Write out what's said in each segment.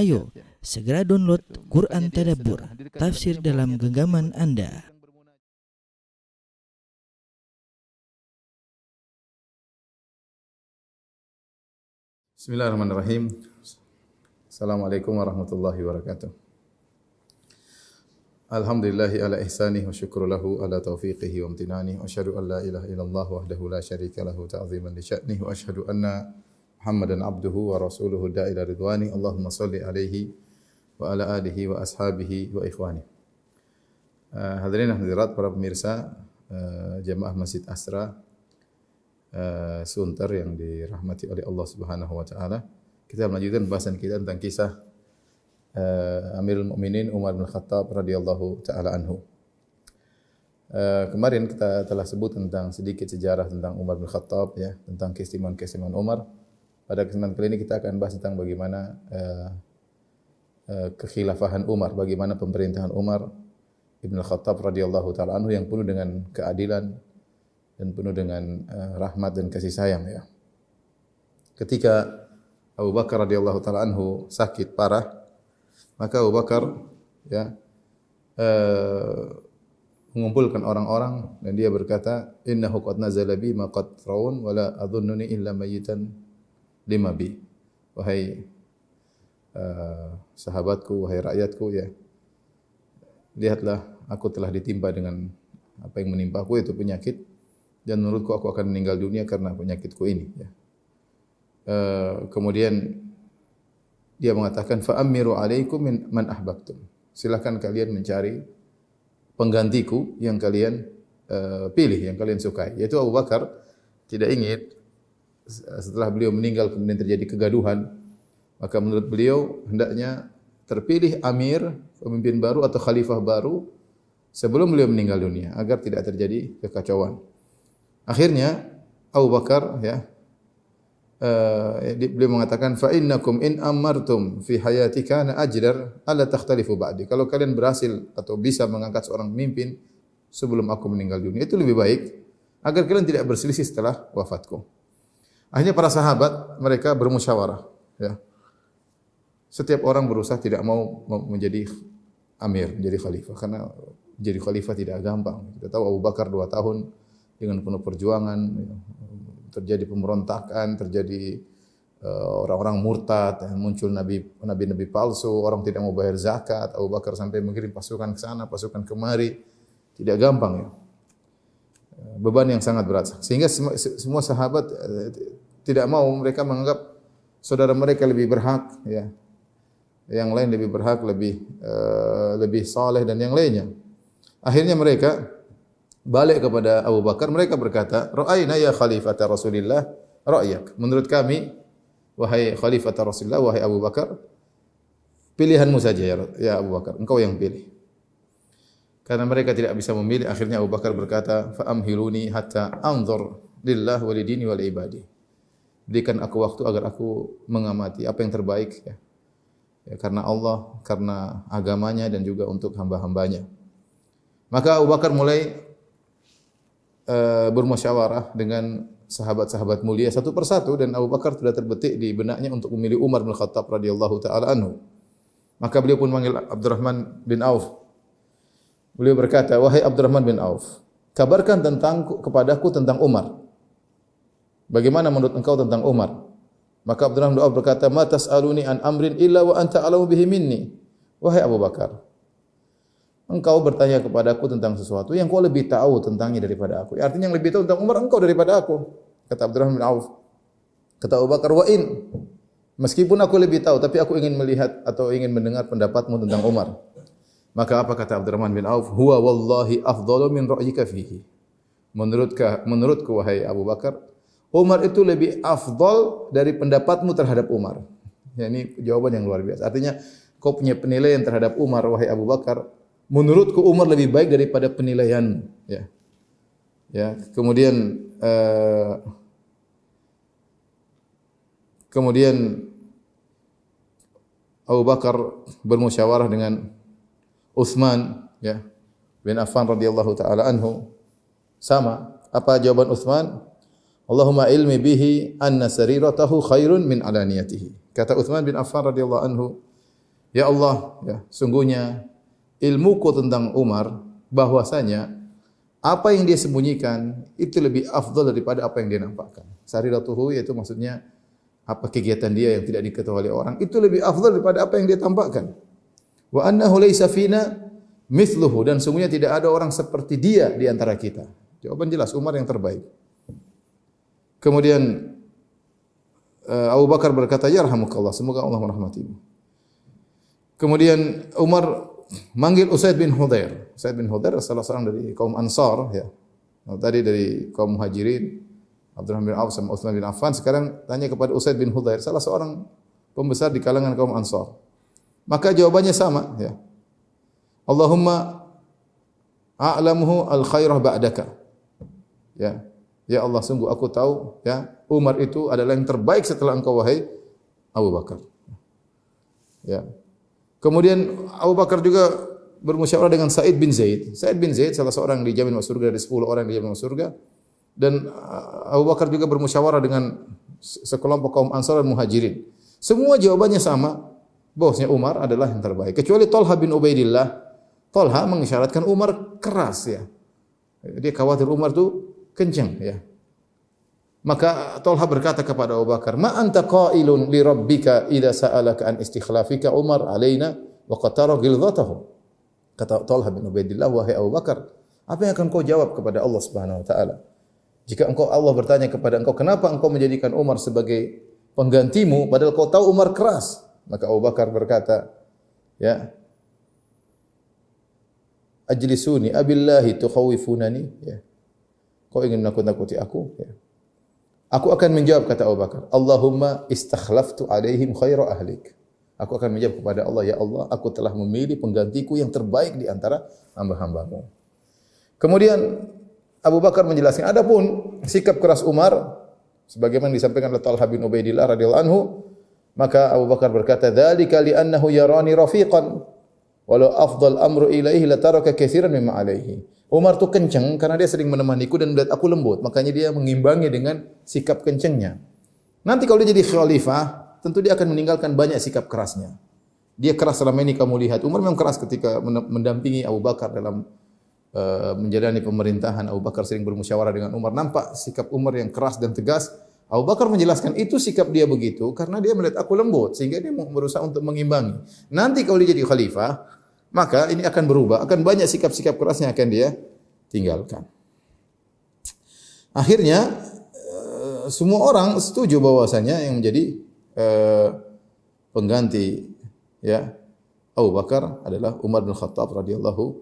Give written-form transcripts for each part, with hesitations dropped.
Ayo, segera download Quran Tadabbur, tafsir dalam genggaman Anda. Bismillahirrahmanirrahim. Assalamualaikum warahmatullahi wabarakatuh. Alhamdulillahi ala ihsanih wa syukru lahu ala taufiqihi wa amtinani wa asyhadu an la ilaha illallah wahdahu la syarika lahu ta'ziman li sya'nih wa asyhadu anna Muhammadan abduhu wa rasuluhu da'ila ridwani. Allahumma salli alaihi wa ala alihi wa ashabihi wa ikhwani. Hadirin hadirat para pemirsa jamaah Masjid Asra Sunter yang dirahmati oleh Allah Subhanahu wa taala. Kita melanjutkan bahasan kita tentang kisah Amirul Mukminin Umar bin Khattab radhiyallahu taala anhu. Kemarin kita telah sebut tentang sedikit sejarah tentang Umar bin Khattab, ya, tentang keistimewaan Umar. Pada kesempatan kali ini kita akan bahas tentang bagaimana kekhilafahan Umar, bagaimana pemerintahan Umar bin Khattab radhiyallahu taala anhu yang penuh dengan keadilan dan penuh dengan rahmat dan kasih sayang, ya. Ketika Abu Bakar radhiyallahu taala anhu sakit parah, maka Abu Bakar, ya, mengumpulkan orang-orang dan dia berkata, innahu qad nazala bi ma qad raun wa la adhunnuni illa mayitan lima bi. Wahai sahabatku, wahai rakyatku, ya, lihatlah aku telah ditimpa dengan apa yang menimpaku, itu penyakit, dan menurutku aku akan meninggal dunia karena penyakitku ini, ya. Kemudian dia mengatakan fa'amiru alaikum min man ahbabtum. Silakan kalian mencari penggantiku yang kalian pilih, yang kalian sukai. Yaitu Abu Bakar tidak ingin setelah beliau meninggal kemudian terjadi kegaduhan. Maka menurut beliau hendaknya terpilih amir, pemimpin baru atau khalifah baru sebelum beliau meninggal dunia agar tidak terjadi kekacauan. Akhirnya Abu Bakar, ya, beliau mengatakan fa innakum in amartum fi hayati kana ajdar alla takhtalifu ba'di. Kalau kalian berhasil atau bisa mengangkat seorang pemimpin sebelum aku meninggal dunia, itu lebih baik agar kalian tidak berselisih setelah wafatku. Akhirnya para sahabat mereka bermusyawarah, ya. Setiap orang berusaha tidak mau menjadi amir, menjadi khalifah, karena jadi khalifah tidak gampang. Kita tahu Abu Bakar 2 tahun dengan penuh perjuangan, ya. Terjadi pemberontakan, terjadi orang-orang murtad, muncul nabi-nabi palsu, orang tidak mau bayar zakat. Abu Bakar sampai mengirim pasukan ke sana, pasukan kemari. Tidak gampang, ya. Beban yang sangat berat. Sehingga semua sahabat tidak mau, mereka menganggap saudara mereka lebih berhak, ya. Yang lain lebih berhak, lebih saleh dan yang lainnya. Akhirnya mereka balik kepada Abu Bakar, mereka berkata, ra'ayna ya khalifata Rasulillah ra'yak. Menurut kami, wahai khalifata Rasulillah, wahai Abu Bakar, pilihanmu saja, ya Abu Bakar, engkau yang pilih. Karena mereka tidak bisa memilih, akhirnya Abu Bakar berkata, fa'amhiluni hatta anzur lillah walidini wal ibadi. Berikan aku waktu agar aku mengamati apa yang terbaik, ya. Ya, karena Allah, karena agamanya dan juga untuk hamba-hambanya. Maka Abu Bakar mulai bermusyawarah dengan sahabat-sahabat mulia satu persatu, dan Abu Bakar sudah terbetik di benaknya untuk memilih Umar bin Khattab radhiyallahu taala anhu. Maka beliau pun memanggil Abdurrahman bin Auf. Beliau berkata, wahai Abdurrahman bin Auf, kabarkan kepadaku tentang Umar. Bagaimana menurut engkau tentang Umar? Maka Abdurrahman bin Auf berkata, ma tas'aluni an amrin illa wa anta a'lamu bihi minni. Wahai Abu Bakar, engkau bertanya kepadaku tentang sesuatu yang kau lebih tahu tentangnya daripada aku. Artinya yang lebih tahu tentang Umar engkau daripada aku. Kata Abdurrahman bin Auf. Kata Abu Bakar, wa in, meskipun aku lebih tahu, tapi aku ingin melihat atau ingin mendengar pendapatmu tentang Umar. Maka apa kata Abdurrahman bin Auf? Huwa wallahi afdalu min ra'yika fihi. Menurutku wahai Abu Bakar, Umar itu lebih afdal dari pendapatmu terhadap Umar. Ya, ini jawaban yang luar biasa. Artinya kau punya penilaian terhadap Umar wahai Abu Bakar, menurutku Umar lebih baik daripada penilaianmu, ya. Ya, kemudian Abu Bakar bermusyawarah dengan Utsman, ya, bin Affan radhiyallahu taala anhu. Sama, apa jawaban Utsman? Allahumma ilmi bihi anna sariratahu khairun min alaniyatihi. Kata Utsman bin Affan radhiyallahu anhu, Ya Allah, ya, sungguhnya ilmuku tentang Umar bahwasanya apa yang dia sembunyikan itu lebih afdal daripada apa yang dia nampakkan. Sariratuhu yaitu maksudnya apa kegiatan dia yang tidak diketahui oleh orang itu lebih afdal daripada apa yang dia tampakkan. Wa annahu laisa fina mithluhu, dan sungguhnya tidak ada orang seperti dia di antara kita. Jawaban jelas, Umar yang terbaik. Kemudian Abu Bakar berkata, "Yarhamukallah, semoga Allah merahmatimu." Kemudian Umar manggil Usaid bin Hudhair. Usaid bin Hudhair salah seorang dari kaum Ansar, ya. Tadi dari kaum Muhajirin, Abdurrahman bin Auf sama Utsman bin Affan, sekarang tanya kepada Usaid bin Hudhair, salah seorang pembesar di kalangan kaum Ansar. Maka jawabannya sama, ya. Allahumma a'lamuhu al-khairah ba'daka. Ya. Ya Allah, sungguh aku tahu, ya, Umar itu adalah yang terbaik setelah engkau, wahai Abu Bakar. Ya. Kemudian Abu Bakar juga bermusyawarah dengan Sa'id bin Zaid. Sa'id bin Zaid salah seorang dijamin masuk surga dari 10 orang yang dijamin masuk surga. Dan Abu Bakar juga bermusyawarah dengan sekelompok kaum Ansar dan Muhajirin. Semua jawabannya sama, bahwasanya Umar adalah yang terbaik. Kecuali Talha bin Ubaidillah. Talha mengisyaratkan Umar keras, ya. Dia khawatir Umar tu kencang, ya. Maka Talha berkata kepada Abu Bakar, "Ma anta qailun li rabbika idza sa'alaka an istikhlafika Umar alaina wa qad tara ghilzatahu." Kata Talha bin Ubaidillah, "Wahai Abu Bakar, apa yang akan kau jawab kepada Allah Subhanahu wa taala? Jika Allah bertanya kepada engkau, kenapa engkau menjadikan Umar sebagai penggantimu padahal kau tahu Umar keras?" Maka Abu Bakar berkata, ya, "Ajlisuni abillahi tukhawifunani." Ya. Kau ingin menakut-nakuti aku, ya. Aku akan menjawab, kata Abu Bakar, "Allahumma istakhlaftu alaihim khaira ahlik." Aku akan menjawab kepada Allah, ya Allah, aku telah memilih penggantiku yang terbaik di antara hamba-hambamu. Kemudian Abu Bakar menjelaskan, adapun sikap keras Umar, sebagaimana disampaikan oleh Talha bin Ubaidillah radhiyallahu anhu, maka Abu Bakar berkata, "Dzalika li'annahu yarani rafiqan, walau afdal amru ilaihi la taraka katsiran mimma alaihi." Umar tu kencang karena dia sering menemaniku dan melihat aku lembut, makanya dia mengimbangi dengan sikap kencangnya. Nanti kalau dia jadi khalifah, tentu dia akan meninggalkan banyak sikap kerasnya. Dia keras selama ini kamu lihat. Umar memang keras ketika mendampingi Abu Bakar dalam menjalani pemerintahan. Abu Bakar sering bermusyawarah dengan Umar. Nampak sikap Umar yang keras dan tegas. Abu Bakar menjelaskan itu sikap dia begitu karena dia melihat aku lembut, sehingga dia berusaha untuk mengimbangi. Nanti kalau dia jadi khalifah, maka ini akan berubah, akan banyak sikap-sikap kerasnya akan dia tinggalkan. Akhirnya semua orang setuju bahwasanya yang menjadi pengganti, ya, Abu Bakar adalah Umar bin Khattab radhiyallahu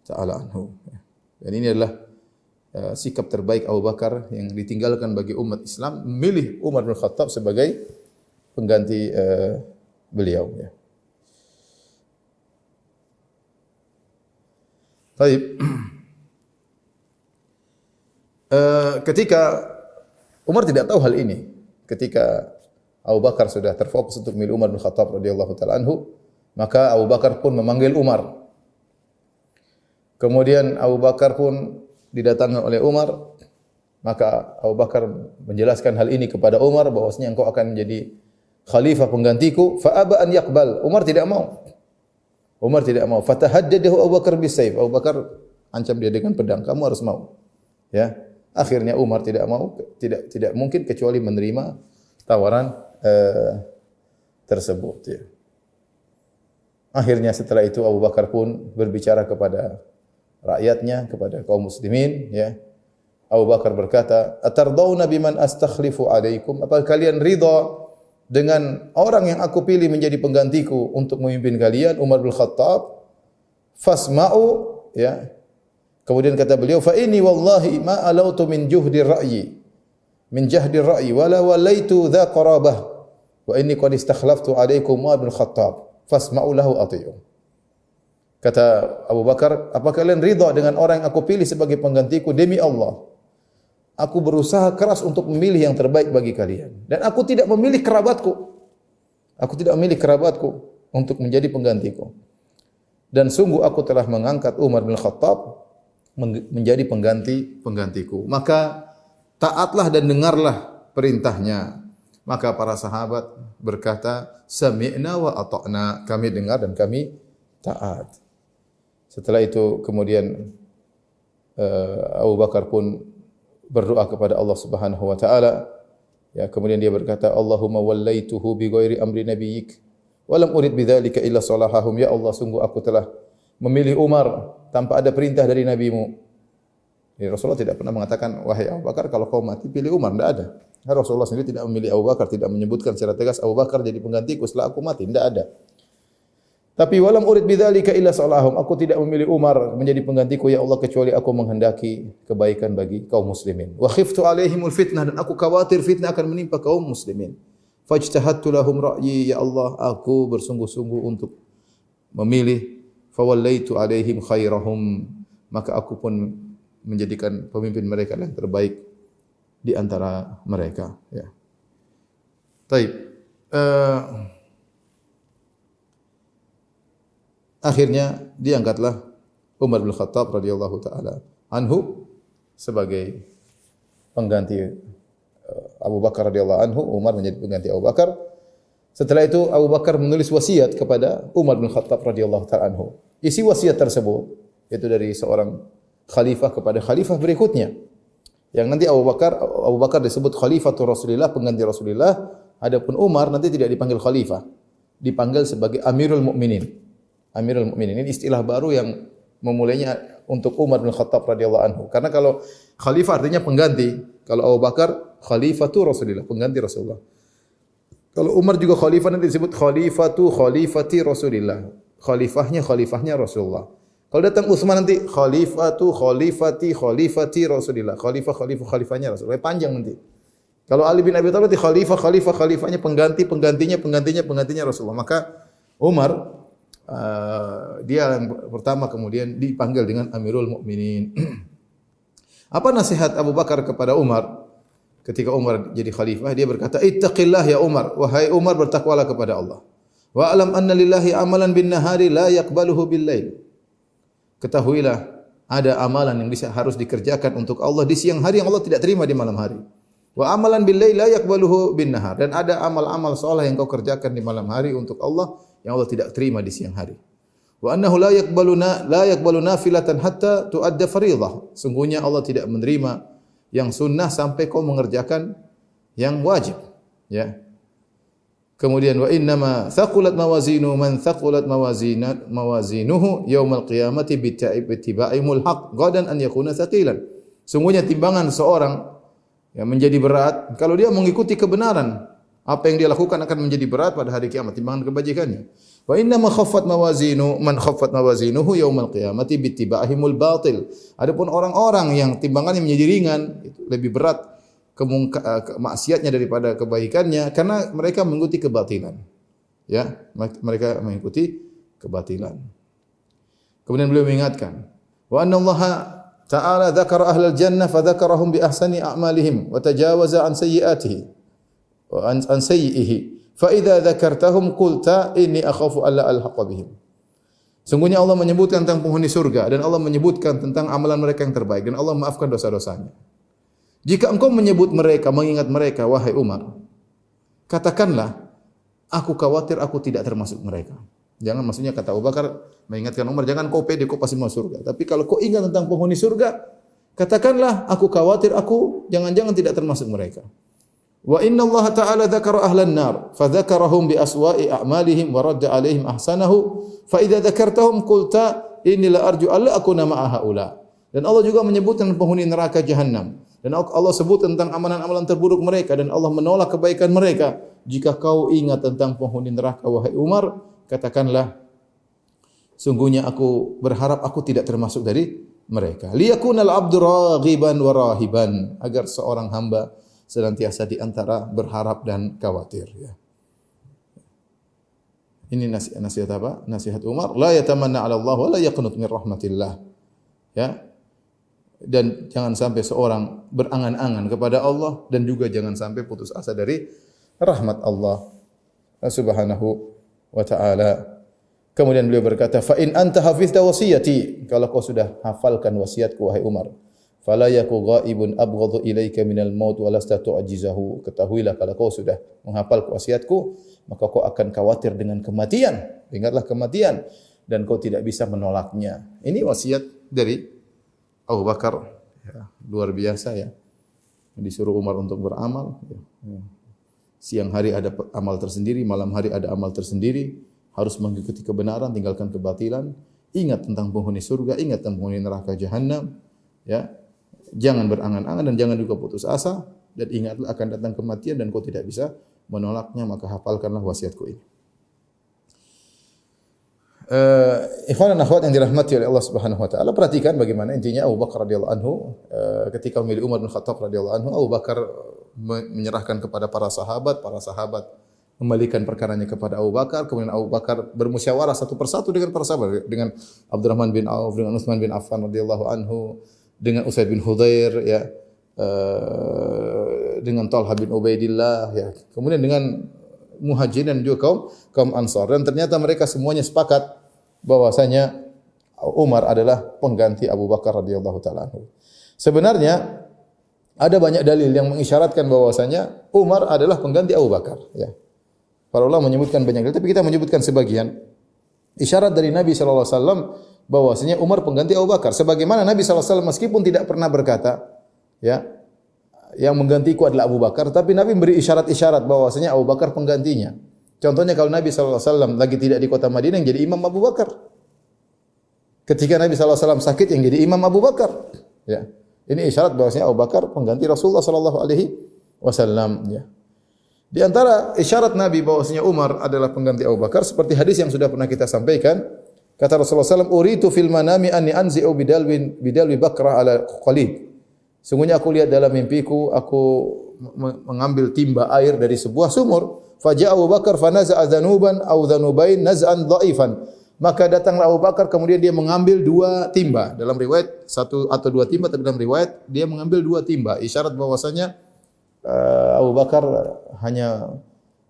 taala anhu. Dan ini adalah sikap terbaik Abu Bakar yang ditinggalkan bagi umat Islam, memilih Umar bin Khattab sebagai pengganti beliau, ya. Baik. Ketika Umar tidak tahu hal ini, ketika Abu Bakar sudah terfokus untuk memilih Umar bin Khattab radhiyallahu taala anhu, maka Abu Bakar pun memanggil Umar. Kemudian Abu Bakar pun didatangkan oleh Umar, maka Abu Bakar menjelaskan hal ini kepada Umar bahwasanya engkau akan menjadi khalifah penggantiku. Fa aba an yaqbal. Umar tidak mau. Fatahajjadahu Abu Bakar bisayf. Abu Bakar ancam dia dengan pedang. Kamu harus mau. Ya. Akhirnya Umar tidak mau, tidak mungkin kecuali menerima tawaran tersebut, ya. Akhirnya setelah itu Abu Bakar pun berbicara kepada rakyatnya, kepada kaum muslimin, ya. Abu Bakar berkata, "Atardawna biman astakhlifu alaikum?" Apakah kalian ridha dengan orang yang aku pilih menjadi penggantiku untuk memimpin kalian, Umar bin Khattab? Fasma'u, ya. Kemudian kata beliau, "Fa inni wallahi ma alautu min jahdi ra'yi wala walaitu dha qarabah wa inni qad istakhlaftu alaikum Umar bin Khattab fasma'u lahu ati'u." Kata Abu Bakar, "Apa kalian ridha dengan orang yang aku pilih sebagai penggantiku? Demi Allah, aku berusaha keras untuk memilih yang terbaik bagi kalian. Dan aku tidak memilih kerabatku. Untuk menjadi penggantiku. Dan sungguh aku telah mengangkat Umar bin Khattab menjadi penggantiku. Maka taatlah dan dengarlah perintahnya. Maka para sahabat berkata, sami'na wa ata'na, kami dengar dan kami taat. Setelah itu kemudian Abu Bakar pun berdoa kepada Allah Subhanahu wa taala. Ya, kemudian dia berkata, Allahumma wallaituhu bi ghairi amri nabiyyik wa lam urid bidzalika illa salahahum. Ya Allah, sungguh aku telah memilih Umar tanpa ada perintah dari nabimu. Jadi Rasulullah tidak pernah mengatakan, wahai Abu Bakar, kalau kau mati pilih Umar, tidak ada. Rasulullah sendiri tidak memilih Abu Bakar, tidak menyebutkan secara tegas Abu Bakar jadi penggantiku setelah aku mati, tidak ada. Tapi walam urid bidzalika illa salahum, aku tidak memilih Umar menjadi penggantiku ya Allah kecuali aku menghendaki kebaikan bagi kaum muslimin. Wa khiftu alaihimul fitnah, dan aku khawatir fitnah akan menimpa kaum muslimin. Fajtahadtu lahum ra'yi, ya Allah aku bersungguh-sungguh untuk memilih. Fawallaitu alaihim khairahum, maka aku pun menjadikan pemimpin mereka yang terbaik di antara mereka. Ya. Taib. Akhirnya diangkatlah Umar bin Khattab radhiyallahu taala anhu sebagai pengganti Abu Bakar radhiyallahu anhu. Umar menjadi pengganti Abu Bakar. Setelah itu Abu Bakar menulis wasiat kepada Umar bin Khattab radhiyallahu taala anhu. Isi wasiat tersebut itu dari seorang khalifah kepada khalifah berikutnya. Yang nanti Abu Bakar disebut khalifatul Rasulillah, pengganti Rasulullah. Adapun Umar nanti tidak dipanggil khalifah, dipanggil sebagai Amirul Mukminin. Amirul Mukminin ini istilah baru yang memulainya untuk Umar bin Khattab radhiyallahu anhu. Karena kalau khalifah artinya pengganti, kalau Abu Bakar khalifatu Rasulillah, pengganti Rasulullah. Kalau Umar juga khalifah nanti disebut khalifati Rasulillah. Khalifahnya Rasulullah. Kalau datang Utsman nanti khalifati Rasulillah. Khalifahnya Rasulullah. Panjang nanti. Kalau Ali bin Abi Thalib nanti khalifahnya penggantinya Rasulullah. Maka Umar dia yang pertama kemudian dipanggil dengan Amirul Mukminin. Apa nasihat Abu Bakar kepada Umar ketika Umar jadi khalifah? Dia berkata, "Ittaqillah ya Umar, wahai Umar bertakwalah kepada Allah. Wa alam anna lillahi amalan bin nahari la yaqbaluhu bil lail." Ketahuilah ada amalan yang harus dikerjakan untuk Allah di siang hari yang Allah tidak terima di malam hari. Wa amalan bil lail la yaqbaluhu bin nahar, dan ada amal-amal saleh yang kau kerjakan di malam hari untuk Allah yang Allah tidak terima di siang hari. Wa annahu la yaqbalu nafilatan hatta tuadda fardhah. Sungguhnya Allah tidak menerima yang sunnah sampai kau mengerjakan yang wajib, ya. Kemudian wa innama thaqulat mawazinu man thaqulat mawazinuhu yaumal qiyamati bittiba'imul haq gadan an yakuna thaqilan. Sungguhnya timbangan seorang yang menjadi berat kalau dia mengikuti kebenaran. Apa yang dia lakukan akan menjadi berat pada hari kiamat, timbangan kebajikannya. Wa inna ma khaffat mawazinuhu yaumal qiyamati bittiba'ihimul batil. Adapun orang-orang yang timbangannya menjadi ringan, itu lebih berat maksiatnya daripada kebaikannya karena mereka mengikuti kebatilan. Ya, mereka mengikuti kebatilan. Kemudian beliau mengingatkan, wa anna Allah ta'ala dzakara ahlal jannah fa dzakarahum bi ahsani a'malihim wa tajawaza an sayyi'atihi. An sayyihi fa idza dzakartahum qulta inni akhafu alla alhaqa bihim. Sungguhnya Allah menyebutkan tentang penghuni surga dan Allah menyebutkan tentang amalan mereka yang terbaik dan Allah maafkan dosa-dosanya. Jika engkau menyebut mereka, mengingat mereka, wahai Umar, katakanlah aku khawatir aku tidak termasuk mereka. Jangan, maksudnya kata Abu Bakar mengingatkan Umar, jangan kau pede kau pasti masuk surga. Tapi kalau kau ingat tentang penghuni surga, katakanlah aku khawatir aku jangan-jangan tidak termasuk mereka. Wa inna Allah ta'ala dzakara ahlan nar fa dzakarahum bi aswa'i a'malihim wa radda 'alaihim ahsanahu fa idza dzakartahum qulta inni la arju alla akuna ma'a haula. Dan Allah juga menyebutkan penghuni neraka jahanam dan Allah sebut tentang amalan-amalan terburuk mereka dan Allah menolak kebaikan mereka. Jika kau ingat tentang penghuni neraka wahai Umar, katakanlah sungguhnya aku berharap aku tidak termasuk dari mereka. Liyakunal 'abdu raghiban wa rahiban, agar seorang hamba senantiasa di antara berharap dan khawatir, ya. Ini nasihat apa? Nasihat Umar, la yatamanna 'ala Allah wa la yaqnut min rahmatillah. Ya. Dan jangan sampai seorang berangan-angan kepada Allah dan juga jangan sampai putus asa dari rahmat Allah Subhanahu wa taala. Kemudian beliau berkata, fa in anta hafizta wasiyati, kalau kau sudah hafalkan wasiatku wahai Umar, Fala yaku ghaibun abghadhu ilaika minal maut wa lasta tu'jizahu. Ketahuilah kalau kau sudah menghafal wasiatku, maka kau akan khawatir dengan kematian. Ingatlah kematian dan kau tidak bisa menolaknya. Ini wasiat dari Abu Bakar. Ya, luar biasa ya. Disuruh Umar untuk beramal. Ya. Siang hari ada amal tersendiri, malam hari ada amal tersendiri. Harus mengikuti kebenaran, tinggalkan kebatilan. Ingat tentang penghuni surga, ingat tentang penghuni neraka jahanam. Ya. Jangan berangan-angan dan jangan juga putus asa, dan ingatlah akan datang kematian dan kau tidak bisa menolaknya, maka hafalkanlah wasiatku ini. Ikhwan dan akhwat yang dirahmati oleh Allah Subhanahu wa taala, perhatikan bagaimana intinya Abu Bakar radhiyallahu anhu ketika memilih Umar bin Khattab radhiyallahu anhu, Abu Bakar menyerahkan kepada para sahabat kembalikan perkaranya kepada Abu Bakar, kemudian Abu Bakar bermusyawarah satu persatu dengan para sahabat, dengan Abdurrahman bin Auf, dengan Utsman bin Affan radhiyallahu anhu, dengan Usaid bin Hudzair, ya, dengan Talha bin Ubaidillah, ya, kemudian dengan Muhajirin dan juga kaum Ansar, dan ternyata mereka semuanya sepakat bahwasanya Umar adalah pengganti Abu Bakar radhiyallahu taala anhu. Sebenarnya ada banyak dalil yang mengisyaratkan bahwasanya Umar adalah pengganti Abu Bakar, ya. Para ulama menyebutkan banyak dalil, tapi kita menyebutkan sebagian. Isyarat dari Nabi sallallahu alaihi wasallam bahwasanya Umar pengganti Abu Bakar, sebagaimana Nabi sallallahu alaihi wasallam meskipun tidak pernah berkata, ya, yang menggantiku adalah Abu Bakar, tapi Nabi beri isyarat-isyarat bahwasanya Abu Bakar penggantinya. Contohnya kalau Nabi sallallahu alaihi wasallam lagi tidak di kota Madinah, yang jadi imam Abu Bakar. Ketika Nabi sallallahu alaihi wasallam sakit, yang jadi imam Abu Bakar. Ya. Ini isyarat bahwasanya Abu Bakar pengganti Rasulullah sallallahu alaihi wasallam, ya. Di antara isyarat Nabi bahwasanya Umar adalah pengganti Abu Bakar seperti hadis yang sudah pernah kita sampaikan. Kata Rasulullah sallallahu alaihi wasallam, "Uritu fil manami anni anzi'u bidalwi bakrah ala qalib." Sungguhnya aku lihat dalam mimpiku, aku mengambil timba air dari sebuah sumur. Faja'a Abu Bakar fanaza'a dhanuban aw dhanubain naz'an dha'ifan. Maka datanglah Abu Bakar, kemudian dia mengambil dua timba. Dalam riwayat satu atau dua timba, tapi dalam riwayat dia mengambil dua timba. Isyarat bahwasanya Abu Bakar hanya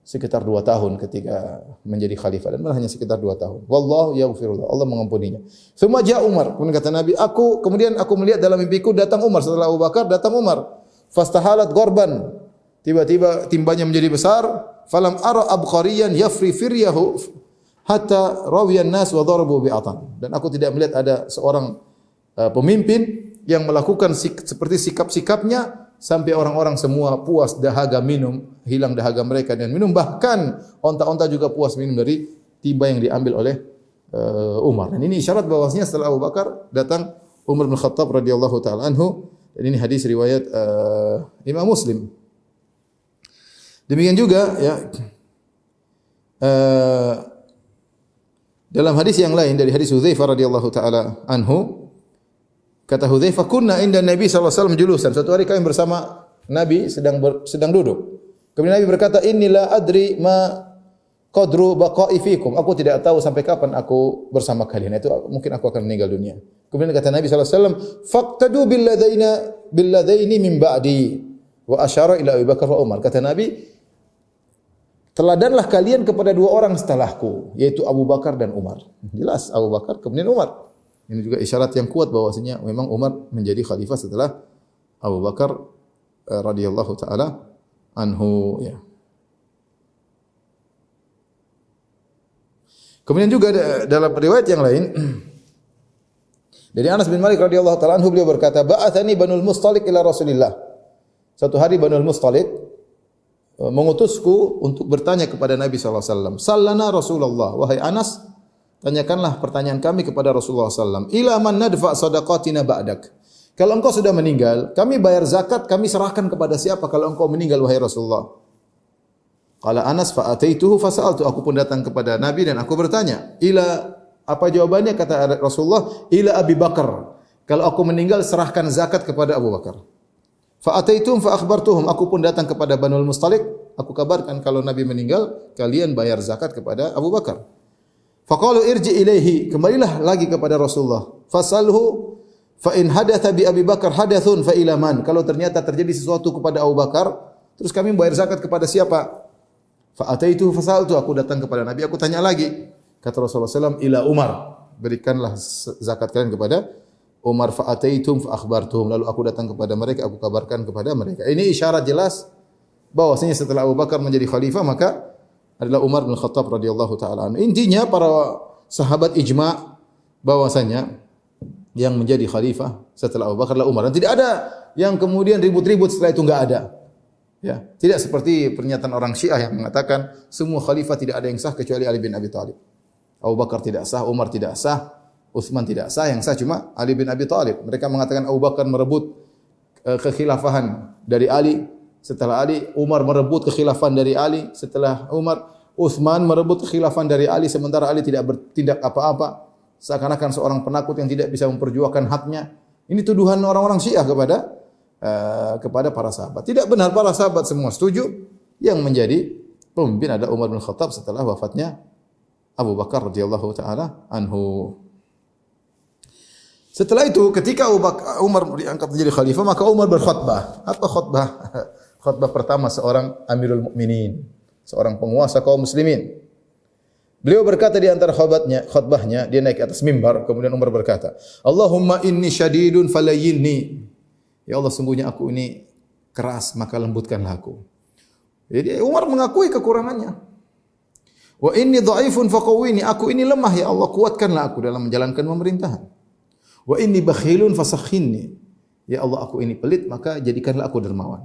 sekitar 2 tahun ketika menjadi khalifah, dan hanya sekitar 2 tahun. Wallahu yaghfirullah, Allah mengampuninya. Tsumma ja'a Umar, kemudian kata Nabi, kemudian aku melihat dalam mimpiku datang Umar, setelah Abu Bakar datang Umar. Fastahalat ghorban, tiba-tiba timbanya menjadi besar. Falam ara abqariyan yafri firyahu hatta rawiyan nas wa darabu bi'atan. Dan aku tidak melihat ada seorang pemimpin yang melakukan seperti sikap-sikapnya sampai orang-orang semua puas dahaga minum, hilang dahaga mereka dan minum, bahkan onta-onta juga puas minum dari timba yang diambil oleh Umar. Dan ini isyarat bahwasanya setelah Abu Bakar datang Umar bin Khattab radhiyallahu taala anhu, dan ini hadis riwayat Imam Muslim. Demikian juga, ya, dalam hadis yang lain dari hadis Hudzaifah radhiyallahu taala anhu, kata Hudzaifah, kunna inda Nabi sallallahu alaihi wasallam julusan. Suatu hari kami bersama Nabi sedang duduk. Kemudian Nabi berkata, "Inni la adri ma qadru baqa'i fikum." Aku tidak tahu sampai kapan aku bersama kalian. Itu mungkin aku akan meninggal dunia. Kemudian kata Nabi sallallahu alaihi wasallam, "Faqtadu billadaini min ba'di." Wa asyara ila Abu Bakar wa Umar. Kata Nabi, teladanlah kalian kepada dua orang setelahku, yaitu Abu Bakar dan Umar. Jelas Abu Bakar kemudian Umar. Ini juga isyarat yang kuat bahwasanya memang Umar menjadi khalifah setelah Abu Bakar radhiyallahu taala anhu, ya. Kemudian juga dalam riwayat yang lain dari Anas bin Malik radhiyallahu taala anhu, beliau berkata, "Ba'athani Banul Mustalik ila Rasulillah." Suatu hari Banul Mustalik mengutusku untuk bertanya kepada Nabi sallallahu alaihi wasallam. "Sallana Rasulullah." Wahai Anas, tanyakanlah pertanyaan kami kepada Rasulullah sallallahu alaihi wasallam. "Ila man nadfa sadaqatina ba'dak?" Kalau engkau sudah meninggal, kami bayar zakat, kami serahkan kepada siapa kalau engkau meninggal, wahai Rasulullah? Qala Anas, fa ataituhu fa sa'altu. Aku pun datang kepada Nabi dan aku bertanya. Ila, apa jawabannya? Kata Rasulullah, ila Abi Bakar. Kalau aku meninggal, serahkan zakat kepada Abu Bakar. Fa ataitum fa akhbartuhum. Aku pun datang kepada Banul Mustalik, aku kabarkan kalau Nabi meninggal, kalian bayar zakat kepada Abu Bakar. Faqalu irji ilaihi, kembalilah lagi kepada Rasulullah. Fasalhu fa in hadatha bi Abi Bakar hadathun fa ila man. Kalau ternyata terjadi sesuatu kepada Abu Bakar, terus kami bayar zakat kepada siapa? Fa ataitu fasaltu, aku datang kepada Nabi, aku tanya lagi. Kata Rasulullah sallallahu alaihi wasallam, ila Umar. Berikanlah zakat kalian kepada Umar fa'ataitum fa akhbartuhum, lalu aku datang kepada mereka, aku kabarkan kepada mereka. Ini isyarat jelas bahwasanya setelah Abu Bakar menjadi khalifah maka adalah Umar bin Khattab radhiyallahu taala anhu. Intinya para sahabat ijma' bahwasanya yang menjadi khalifah setelah Abu Bakar adalah Umar. Dan tidak ada yang kemudian ribut-ribut setelah itu, enggak ada. Ya, tidak seperti pernyataan orang Syiah yang mengatakan semua khalifah tidak ada yang sah kecuali Ali bin Abi Thalib. Abu Bakar tidak sah, Umar tidak sah, Utsman tidak sah, yang sah cuma Ali bin Abi Thalib. Mereka mengatakan Abu Bakar merebut kekhilafahan dari Ali, setelah Ali, Umar merebut kekhilafahan dari Ali, setelah Umar, Utsman merebut kekhilafahan dari Ali, sementara Ali tidak bertindak apa-apa, seakan-akan seorang penakut yang tidak bisa memperjuangkan haknya. Ini tuduhan orang-orang Syiah kepada para sahabat. Tidak benar, para sahabat semua setuju. Yang menjadi pemimpin adalah Umar bin Khattab setelah wafatnya Abu Bakar radhiyallahu taala anhu. Setelah itu ketika Umar diangkat menjadi khalifah, maka Umar berkhutbah. Apa khutbah? Khutbah pertama seorang Amirul Mukminin, seorang penguasa kaum muslimin. Beliau berkata di antara khutbahnya, dia naik ke atas mimbar, kemudian Umar berkata, Allahumma inni syadidun falayyinni. Ya Allah, sungguhnya aku ini keras, maka lembutkanlah aku. Jadi Umar mengakui kekurangannya. Wa inni dha'ifun faqawwini, aku ini lemah ya Allah, kuatkanlah aku dalam menjalankan pemerintahan. Wa inni bakhilun fasakhinni, ya Allah aku ini pelit, maka jadikanlah aku dermawan.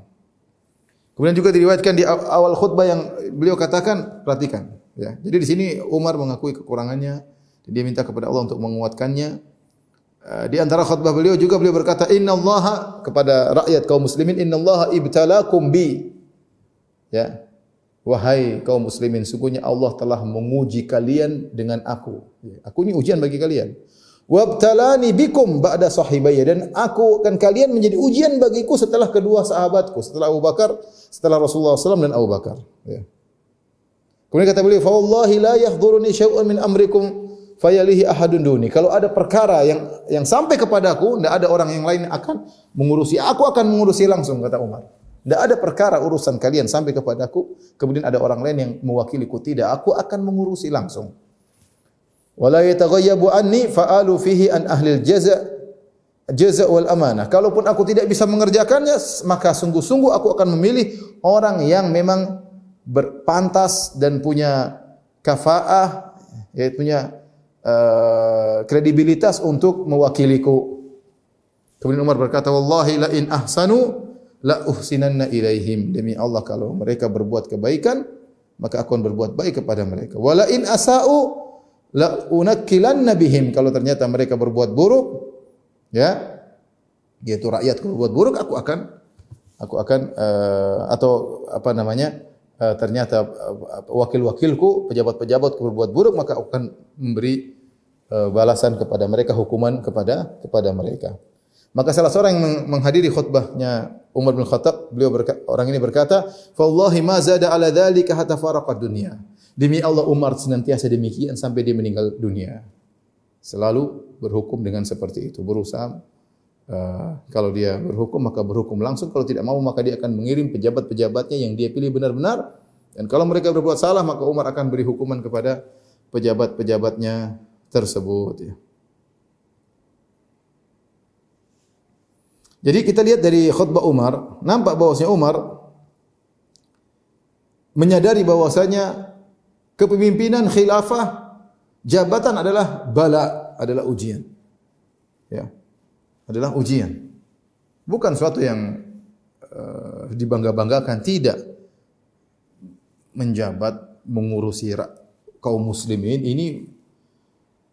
Kemudian juga diriwayatkan di awal khutbah yang beliau katakan, perhatikan ya. Jadi di sini Umar mengakui kekurangannya, dia minta kepada Allah untuk menguatkannya. Di antara khutbah beliau juga beliau berkata, innallaha, kepada rakyat kaum muslimin, innallaha ibtalakum bi. Ya. Wahai kaum muslimin, sungguhnya Allah telah menguji kalian dengan aku. Aku ini ujian bagi kalian. Wabtalani bikum ba'da sahibayya, dan aku akan kalian menjadi ujian bagiku setelah kedua sahabatku, setelah Abu Bakar, setelah Rasulullah SAW dan Abu Bakar. Ya. Kemudian kata beliau, fa wallahi la yahduruni syai'un min amrikum fayalihi ahadun duni. Kalau ada perkara yang sampai kepadaku, tidak ada orang yang lain akan mengurusi. Aku akan mengurusi langsung, kata Umar. Tidak ada perkara urusan kalian sampai kepadaku, kemudian ada orang lain yang mewakiliku. Tidak, aku akan mengurusi langsung. Wala yataghayyabu anni fa'alu fihi an ahlil jaza wal amanah. Kalaupun aku tidak bisa mengerjakannya, maka sungguh-sungguh aku akan memilih orang yang memang berpantas dan punya kafaah, yaitu punya kredibilitas untuk mewakiliku. Kemudian Umar berkata, wallahi la in ahsanu la uhsinanna ilaihim. Demi Allah, kalau mereka berbuat kebaikan, maka aku akan berbuat baik kepada mereka. Wala in asa'u la unakkilanna bihim. Kalau ternyata mereka berbuat buruk, ya, yaitu rakyatku berbuat buruk, aku akan atau apa namanya, ternyata wakil-wakilku, pejabat-pejabatku berbuat buruk, maka aku akan memberi balasan kepada mereka, hukuman kepada mereka. Maka salah seorang yang menghadiri khutbahnya Umar bin Khattab, orang ini berkata, "Fallahi ma zada ala dzalika hatta faraqad dunya." Demi Allah, Umar senantiasa demikian sampai dia meninggal dunia. Selalu berhukum dengan seperti itu, berusaha kalau dia berhukum maka berhukum langsung, kalau tidak mau maka dia akan mengirim pejabat-pejabatnya yang dia pilih benar-benar, dan kalau mereka berbuat salah maka Umar akan beri hukuman kepada pejabat-pejabatnya tersebut, ya. Jadi kita lihat dari khutbah Umar, nampak bahwasanya Umar menyadari bahwasanya kepemimpinan khilafah, jabatan adalah bala, adalah ujian. Ya. Adalah ujian. Bukan suatu yang dibangga-banggakan, tidak. Menjabat, mengurusi kaum muslimin, ini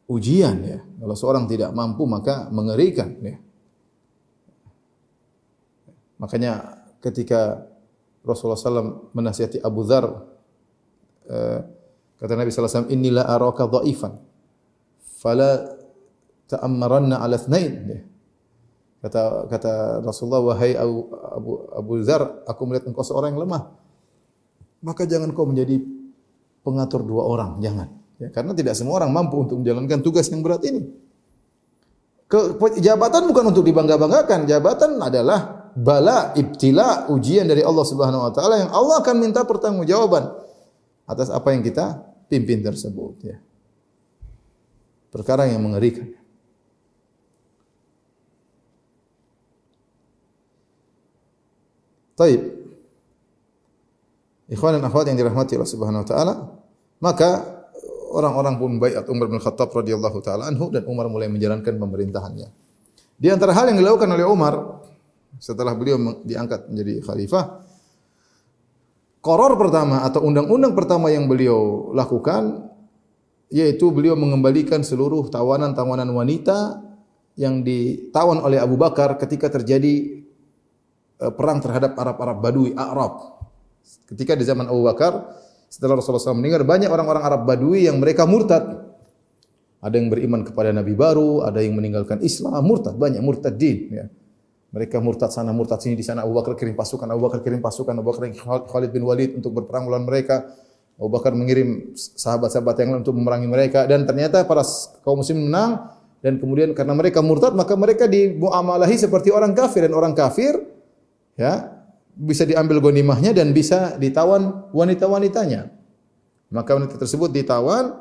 ujian, ya. Kalau seorang tidak mampu maka mengerikan, ya. Makanya ketika Rasulullah SAW menasihati Abu Dzar, kata Nabi SAW, "Inni la araka dha'ifan, fala ta'ammaranna ala ithnain." Kata Rasulullah, wahai Abu Dzar, aku melihat engkau seorang yang lemah, maka jangan kau menjadi pengatur dua orang, jangan. Ya, karena tidak semua orang mampu untuk menjalankan tugas yang berat ini. Jabatan bukan untuk dibangga-banggakan, jabatan adalah bala, ibtila, ujian dari Allah Subhanahu wa taala yang Allah akan minta pertanggungjawaban atas apa yang kita pimpin tersebut, ya. Perkara yang mengerikan. Taib. Ikhwan dan akhwat yang dirahmati Allah Subhanahu wa taala, maka orang-orang pun baiat Umar bin Khattab radhiyallahu taala anhu dan Umar mulai menjalankan pemerintahannya. Di antara hal yang dilakukan oleh Umar setelah beliau diangkat menjadi khalifah, qaror pertama atau undang-undang pertama yang beliau lakukan yaitu beliau mengembalikan seluruh tawanan-tawanan wanita yang ditawan oleh Abu Bakar ketika terjadi perang terhadap Arab-Arab Badui, A'rab. Ketika di zaman Abu Bakar, setelah Rasulullah SAW meninggal, banyak orang-orang Arab Badui yang mereka murtad. Ada yang beriman kepada Nabi baru, ada yang meninggalkan Islam, murtad, banyak murtadin. Ya. Mereka murtad sana, murtad sini, di sana Abu Bakar kirim pasukan, Abu Bakar kirim Khalid bin Walid untuk berperang melawan mereka. Abu Bakar mengirim sahabat-sahabat yang lain untuk memerangi mereka, dan ternyata para kaum muslim menang. Dan kemudian karena mereka murtad, maka mereka dimuamalahi seperti orang kafir, dan orang kafir ya bisa diambil ghanimahnya dan bisa ditawan wanita-wanitanya. Maka wanita tersebut ditawan.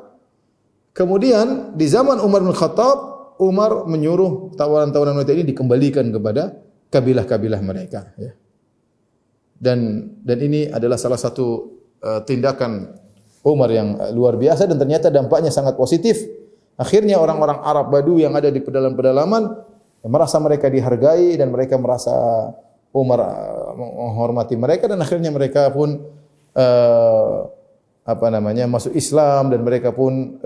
Kemudian di zaman Umar bin Khattab, Umar menyuruh tawanan-tawanan wanita ini dikembalikan kepada kabilah-kabilah mereka. Ya. Dan ini adalah salah satu tindakan Umar yang luar biasa, dan ternyata dampaknya sangat positif. Akhirnya orang-orang Arab Badu yang ada di pedalaman merasa mereka dihargai, dan mereka merasa Umar menghormati mereka, dan akhirnya mereka pun masuk Islam, dan mereka pun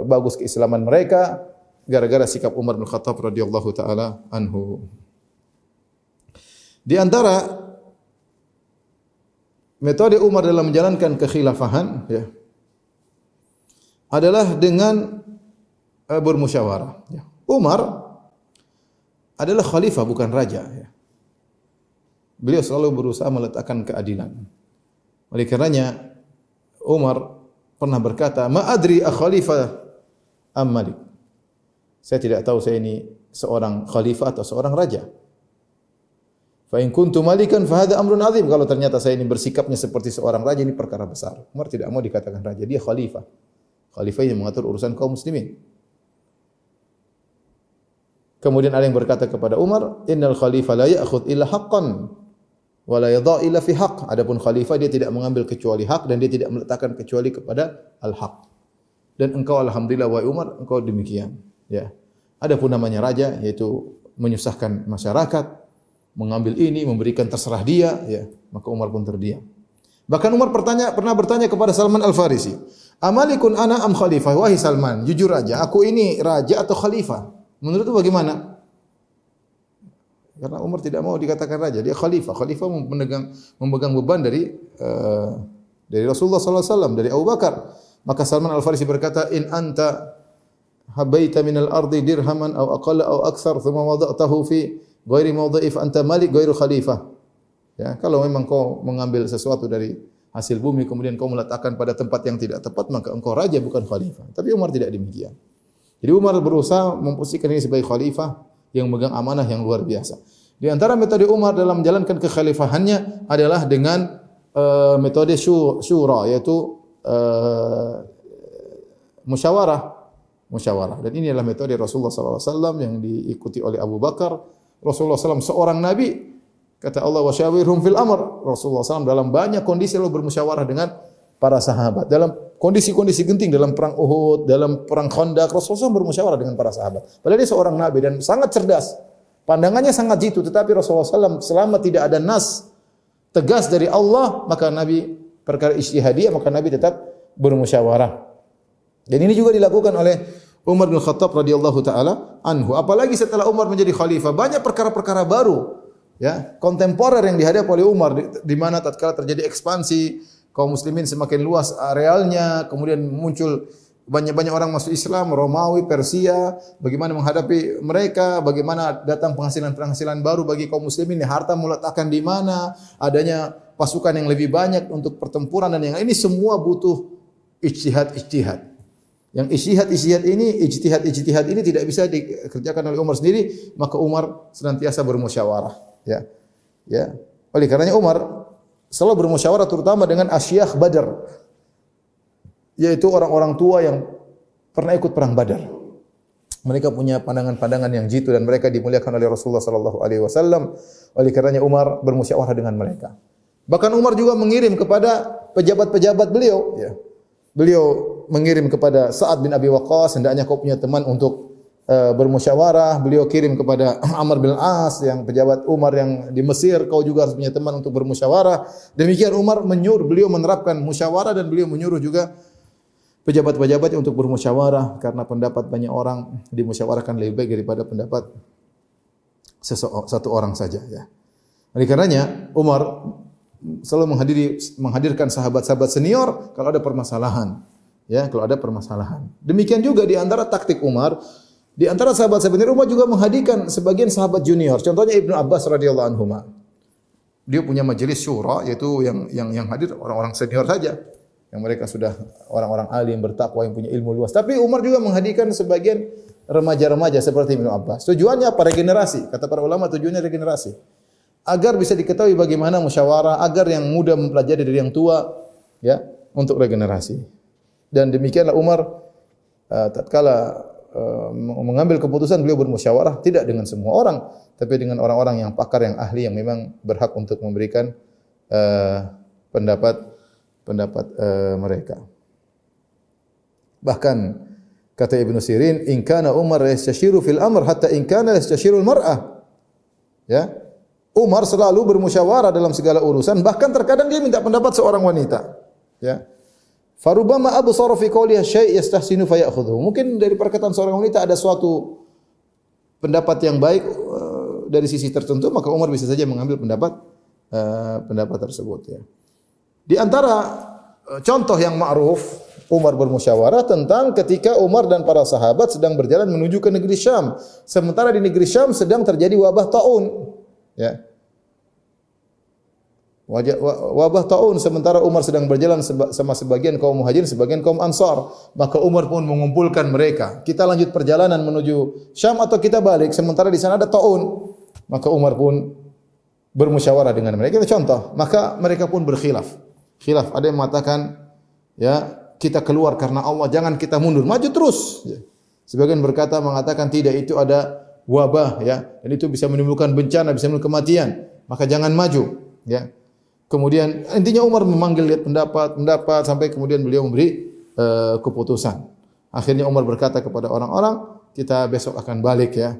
bagus keislaman mereka gara-gara sikap Umar bin Khattab radhiyallahu taala anhu. Di antara metode Umar dalam menjalankan kekhilafahan ya adalah dengan bermusyawarah. Ya. Umar adalah khalifah, bukan raja. Ya. Beliau selalu berusaha meletakkan keadilan. Oleh karenanya Umar pernah berkata, "Ma adri khalifah am malik." Saya tidak tahu saya ini seorang khalifah atau seorang raja. Fa in kuntu malikan fa hadha amrun azim. Kalau ternyata saya ini bersikapnya seperti seorang raja, ini perkara besar. Umar tidak mau dikatakan raja, dia khalifah. Khalifah yang mengatur urusan kaum muslimin. Kemudian ada yang berkata kepada Umar, "Innal khalifah la ya'khudh illa haqqan wa la yadha' illa fi haqq." Adapun khalifah dia tidak mengambil kecuali hak, dan dia tidak meletakkan kecuali kepada al-haq. Dan engkau alhamdulillah wahai Umar, engkau demikian. Ya. Adapun namanya raja, yaitu menyusahkan masyarakat, mengambil ini, memberikan terserah dia, ya, maka Umar pun terdiam. Bahkan Umar pernah bertanya kepada Salman Al-Farisi, "Amalikun ana am khalifah?" Wahai Salman, jujur aja, aku ini raja atau khalifah? Menurutmu bagaimana? Karena Umar tidak mau dikatakan raja, dia khalifah. Khalifah memegang beban dari Rasulullah SAW, dari Abu Bakar. Maka Salman Al-Farisi berkata, "In anta habaita minal ardi dirhaman aw aqalla aw akthar thumma wada'tahu fi ghairi mawdhi'i fa anta malik ghairu khalifah." Ya, kalau memang kau mengambil sesuatu dari hasil bumi kemudian kau meletakkan pada tempat yang tidak tepat, maka engkau raja bukan khalifah. Tapi Umar tidak demikian. Jadi Umar berusaha memposisikan ini sebagai khalifah yang memegang amanah yang luar biasa. Di antara metode Umar dalam menjalankan kekhalifahannya adalah dengan metode syura, yaitu musyawarah. Dan ini adalah metode Rasulullah SAW yang diikuti oleh Abu Bakar. Rasulullah SAW seorang nabi, kata Allah, "Wasyawirhum fil amr." Rasulullah SAW dalam banyak kondisi lalu bermusyawarah dengan para sahabat. Dalam kondisi-kondisi genting, dalam perang Uhud, dalam perang Khandaq, Rasulullah SAW bermusyawarah dengan para sahabat. Padahal dia seorang nabi dan sangat cerdas. Pandangannya sangat jitu, tetapi Rasulullah SAW selama tidak ada nas tegas dari Allah, maka Nabi perkara ijtihadiyah, maka Nabi tetap bermusyawarah. Dan ini juga dilakukan oleh Umar bin Khattab radhiyallahu taala anhu. Apalagi setelah Umar menjadi khalifah, banyak perkara-perkara baru ya, kontemporer yang dihadapi oleh Umar di mana tatkala terjadi ekspansi kaum muslimin semakin luas arealnya, kemudian muncul banyak-banyak orang masuk Islam, Romawi, Persia, bagaimana menghadapi mereka, bagaimana datang penghasilan-penghasilan baru bagi kaum muslimin, harta meletakkan di mana, adanya pasukan yang lebih banyak untuk pertempuran dan yang ini semua butuh ijtihad. Yang ijtihad ini tidak bisa dikerjakan oleh Umar sendiri, maka Umar senantiasa bermusyawarah, ya. Ya. Oleh karenanya Umar selalu bermusyawarah terutama dengan asyakh Badar, yaitu orang-orang tua yang pernah ikut perang Badar. Mereka punya pandangan-pandangan yang jitu dan mereka dimuliakan oleh Rasulullah sallallahu alaihi wasallam. Oleh karenanya Umar bermusyawarah dengan mereka. Bahkan Umar juga mengirim kepada pejabat-pejabat beliau, ya. Beliau mengirim kepada Sa'ad bin Abi Waqqas, hendaknya kau punya teman untuk bermusyawarah. Beliau kirim kepada Amr bin As yang pejabat Umar yang di Mesir, kau juga harus punya teman untuk bermusyawarah. Demikian Umar menyuruh, beliau menerapkan musyawarah dan beliau menyuruh juga pejabat-pejabat untuk bermusyawarah karena pendapat banyak orang dimusyawarahkan lebih baik daripada pendapat satu orang saja, ya. Oleh karenanya Umar selalu menghadirkan sahabat-sahabat senior kalau ada permasalahan, ya, kalau ada permasalahan. Demikian juga di antara taktik Umar, di antara sahabat-sahabat senior Umar juga menghadirkan sebagian sahabat junior. Contohnya Ibnu Abbas radhiyallahu anhu. Dia punya majelis syura, yaitu yang hadir orang-orang senior saja, yang mereka sudah orang-orang alim, bertakwa, yang punya ilmu luas. Tapi Umar juga menghadirkan sebagian remaja-remaja seperti Ibnu Abbas. Tujuannya apa? Regenerasi. Kata para ulama tujuannya regenerasi. Agar bisa diketahui bagaimana musyawarah, agar yang muda mempelajari dari yang tua, ya, untuk regenerasi. Dan demikianlah Umar tatkala mengambil keputusan, beliau bermusyawarah tidak dengan semua orang, tapi dengan orang-orang yang pakar, yang ahli, yang memang berhak untuk memberikan pendapat mereka. Bahkan kata Ibnu Sirin, in kana Umar yastashiru fil amr hatta in kana yastashiru al mar'ah. Ya. Umar selalu bermusyawarah dalam segala urusan, bahkan terkadang dia minta pendapat seorang wanita. Ya. Farubama absara fi qawliha syai' yastahsinu fayakhudhu. Mungkin dari perkataan seorang wanita ada suatu pendapat yang baik dari sisi tertentu, maka Umar bisa saja mengambil pendapat tersebut, ya. Di antara contoh yang ma'ruf Umar bermusyawarah tentang ketika Umar dan para sahabat sedang berjalan menuju ke negeri Syam. Sementara di negeri Syam sedang terjadi wabah taun, ya. Wabah taun, sementara Umar sedang berjalan sama sebagian kaum Muhajirin, sebagian kaum Ansar. Maka Umar pun mengumpulkan mereka. Kita lanjut perjalanan menuju Syam atau kita balik, sementara di sana ada taun. Maka Umar pun bermusyawarah dengan mereka. Itu contoh. Maka mereka pun berkhilaf. Ada yang mengatakan, ya, kita keluar karena Allah, jangan kita mundur, maju terus. Ya. Sebagian mengatakan tidak, itu ada wabah, ya, dan itu bisa menimbulkan bencana, bisa menimbulkan kematian, maka jangan maju, ya. Kemudian intinya Umar memanggil pendapat sampai kemudian beliau memberi keputusan. Akhirnya Umar berkata kepada orang-orang, kita besok akan balik, ya.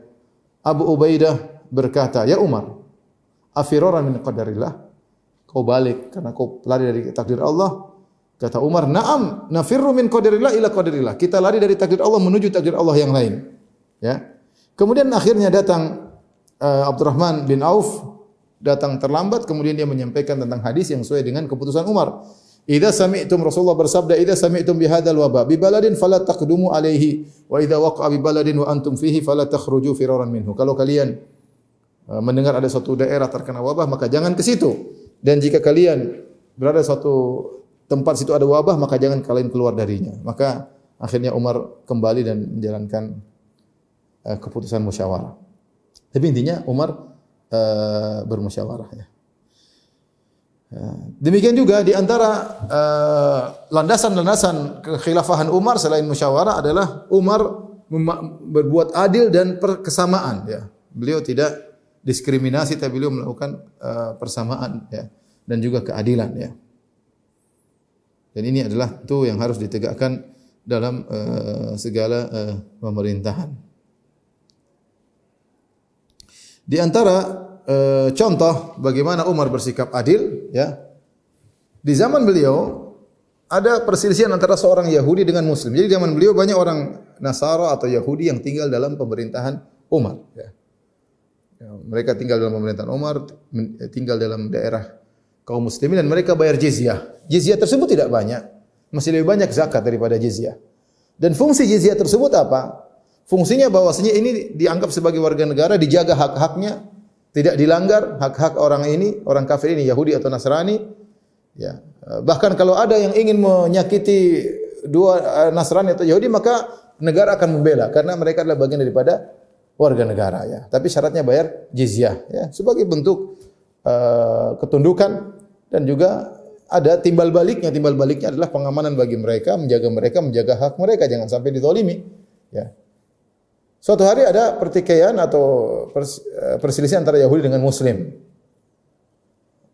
Abu Ubaidah berkata, ya Umar, afirara min qadarillah, kau balik karena kau lari dari takdir Allah. Kata Umar, na'am, nafirru min qadarillah ila qadarillah. Kita lari dari takdir Allah menuju takdir Allah yang lain. Ya. Kemudian akhirnya datang Abdurrahman bin Auf, datang terlambat, kemudian dia menyampaikan tentang hadis yang sesuai dengan keputusan Umar. Idza sami'tum, Rasulullah bersabda, idza sami'tum bihadzal waba bi baladin fala taqdumu alaihi wa idza waqa'a bi baladin wa antum fihi fala takhruju firaran minhu. Kalau kalian mendengar ada suatu daerah terkena wabah, maka jangan ke situ. Dan jika kalian berada suatu tempat situ ada wabah, maka jangan kalian keluar darinya. Maka akhirnya Umar kembali dan menjalankan keputusan musyawarah. Tapi intinya Umar bermusyawarah, ya. Demikian juga di antara landasan-landasan kekhilafahan Umar selain musyawarah adalah Umar berbuat adil dan kesamaan, ya. Beliau tidak diskriminasi, tapi beliau melakukan persamaan, ya, dan juga keadilan, ya. Dan ini adalah itu yang harus ditegakkan dalam segala pemerintahan. Di antara contoh bagaimana Umar bersikap adil, ya. Di zaman beliau ada perselisihan antara seorang Yahudi dengan Muslim. Jadi zaman beliau banyak orang Nasara atau Yahudi yang tinggal dalam pemerintahan Umar, ya. Mereka tinggal dalam pemerintahan Umar, tinggal dalam daerah kaum muslimin dan mereka bayar jizyah. Jizyah tersebut tidak banyak, masih lebih banyak zakat daripada jizyah. Dan fungsi jizyah tersebut apa? Fungsinya bahwasanya ini dianggap sebagai warga negara, dijaga hak-haknya, tidak dilanggar hak-hak orang ini, orang kafir ini, Yahudi atau Nasrani. Ya. Bahkan kalau ada yang ingin menyakiti dua Nasrani atau Yahudi, maka negara akan membela karena mereka adalah bagian daripada warga negara, ya. Tapi syaratnya bayar jizyah, ya, sebagai bentuk ketundukan dan juga ada timbal baliknya. Timbal baliknya adalah pengamanan bagi mereka, menjaga hak mereka, jangan sampai dizalimi, ya. Suatu hari ada pertikaian atau perselisihan antara Yahudi dengan Muslim.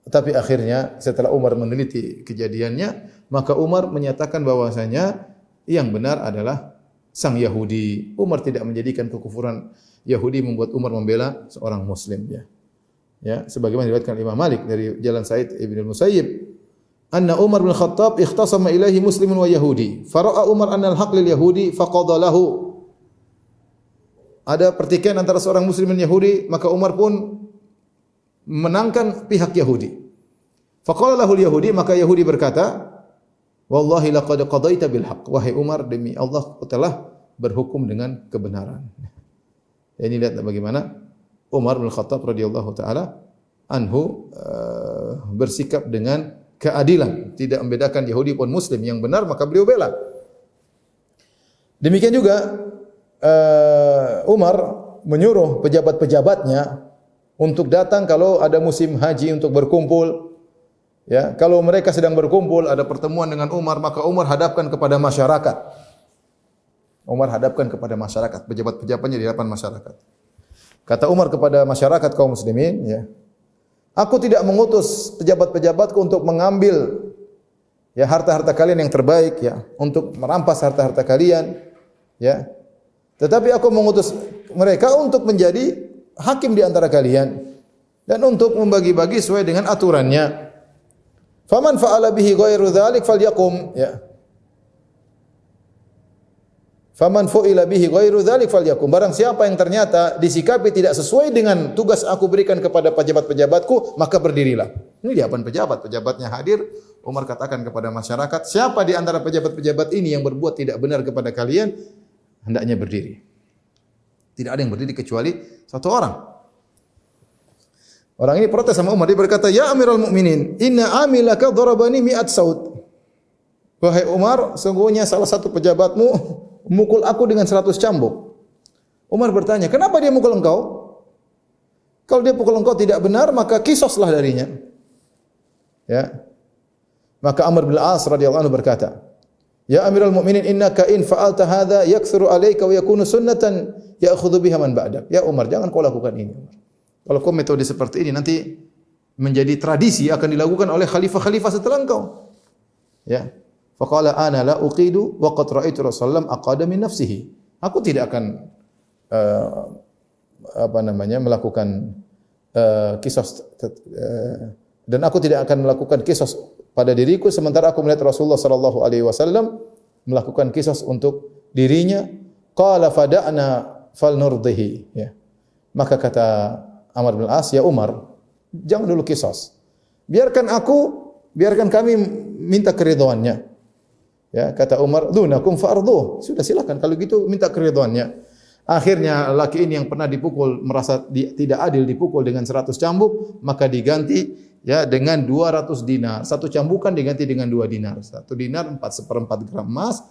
Tapi akhirnya setelah Umar meneliti kejadiannya, maka Umar menyatakan bahwasanya yang benar adalah sang Yahudi. Umar tidak menjadikan kekufuran Yahudi membuat Umar membela seorang Muslim. Ya, sebagaimana diriwayatkan Imam Malik dari jalan Sa'id ibn al-Musayyib, anna Umar bin Khattab ikhtasama ilaihi Muslimun wa Yahudi, fara'a Umar anna al-haq lil Yahudi faqada lahu. Ada pertikaian antara seorang Muslim dan Yahudi, maka Umar pun menangkan pihak Yahudi. Faqala lahu al-Yahudi, maka Yahudi berkata, wallahi laqad qadaita bil haqq. Wahai Umar, demi Allah aku telah berhukum dengan kebenaran. Ini lihat bagaimana Umar bin Khattab radhiyallahu taala anhu bersikap dengan keadilan, tidak membedakan Yahudi pun Muslim, yang benar maka beliau bela. Demikian juga Umar menyuruh pejabat-pejabatnya untuk datang kalau ada musim haji untuk berkumpul. Ya, kalau mereka sedang berkumpul ada pertemuan dengan Umar, maka Umar hadapkan kepada masyarakat. Umar hadapkan kepada masyarakat, pejabat-pejabatnya di hadapan masyarakat. Kata Umar kepada masyarakat kaum muslimin, ya, aku tidak mengutus pejabat-pejabatku untuk mengambil ya harta-harta kalian yang terbaik, ya, untuk merampas harta-harta kalian, ya. Tetapi aku mengutus mereka untuk menjadi hakim di antara kalian dan untuk membagi-bagi sesuai dengan aturannya. Faman fa'ala bihi ghairu dzalik falyakum, ya. Faman fu'ila bihi ghairu dzalik falyakum. Barang siapa yang ternyata disikapi tidak sesuai dengan tugas aku berikan kepada pejabat-pejabatku, maka berdirilah. Ini di hadapan pejabatnya hadir, Umar katakan kepada masyarakat, siapa di antara pejabat-pejabat ini yang berbuat tidak benar kepada kalian, hendaknya berdiri. Tidak ada yang berdiri kecuali satu orang. Orang ini protes sama Umar, dia berkata, "Ya Amirul Mukminin, inna amilaka darabani mi'at saut." Wahai Umar, sungguhnya salah satu pejabatmu memukul aku dengan 100 cambuk. Umar bertanya, "Kenapa dia mukul engkau?" Kalau dia pukul engkau tidak benar, maka qisaslah darinya. Ya. Maka Amr bin Al-As radhiyallahu anhu berkata, "Ya Amirul Mukminin, innaka in fa'alta hadza yakthuru 'alaika wa yakunu sunnatan ya'khudhu biha man ba'dak." Ya Umar, jangan kau lakukan ini, Umar. Kalau kau metode seperti ini nanti menjadi tradisi akan dilakukan oleh khalifah-khalifah setelah engkau. Ya. Faqala ana la uqidu wa qad ra'aitu Rasulullah aqada min nafsihi. Aku tidak akan melakukan qisas dan aku tidak akan melakukan qisas pada diriku sementara aku melihat Rasulullah sallallahu alaihi wasallam melakukan qisas untuk dirinya. Qala fada'na falnurdihi, ya. Maka kata Amr bin As, "Ya Umar, jangan dulu qisas. Biarkan kami minta keridhaannya." Ya, kata Umar, "Dunakum fa'ardhuh." Sudah silakan kalau gitu minta keridhaannya. Akhirnya laki ini yang pernah dipukul merasa tidak adil dipukul dengan 100 cambuk, maka diganti ya dengan 200 dinar. Satu cambukan diganti dengan 2 dinar. 1 dinar 4/4 gram emas.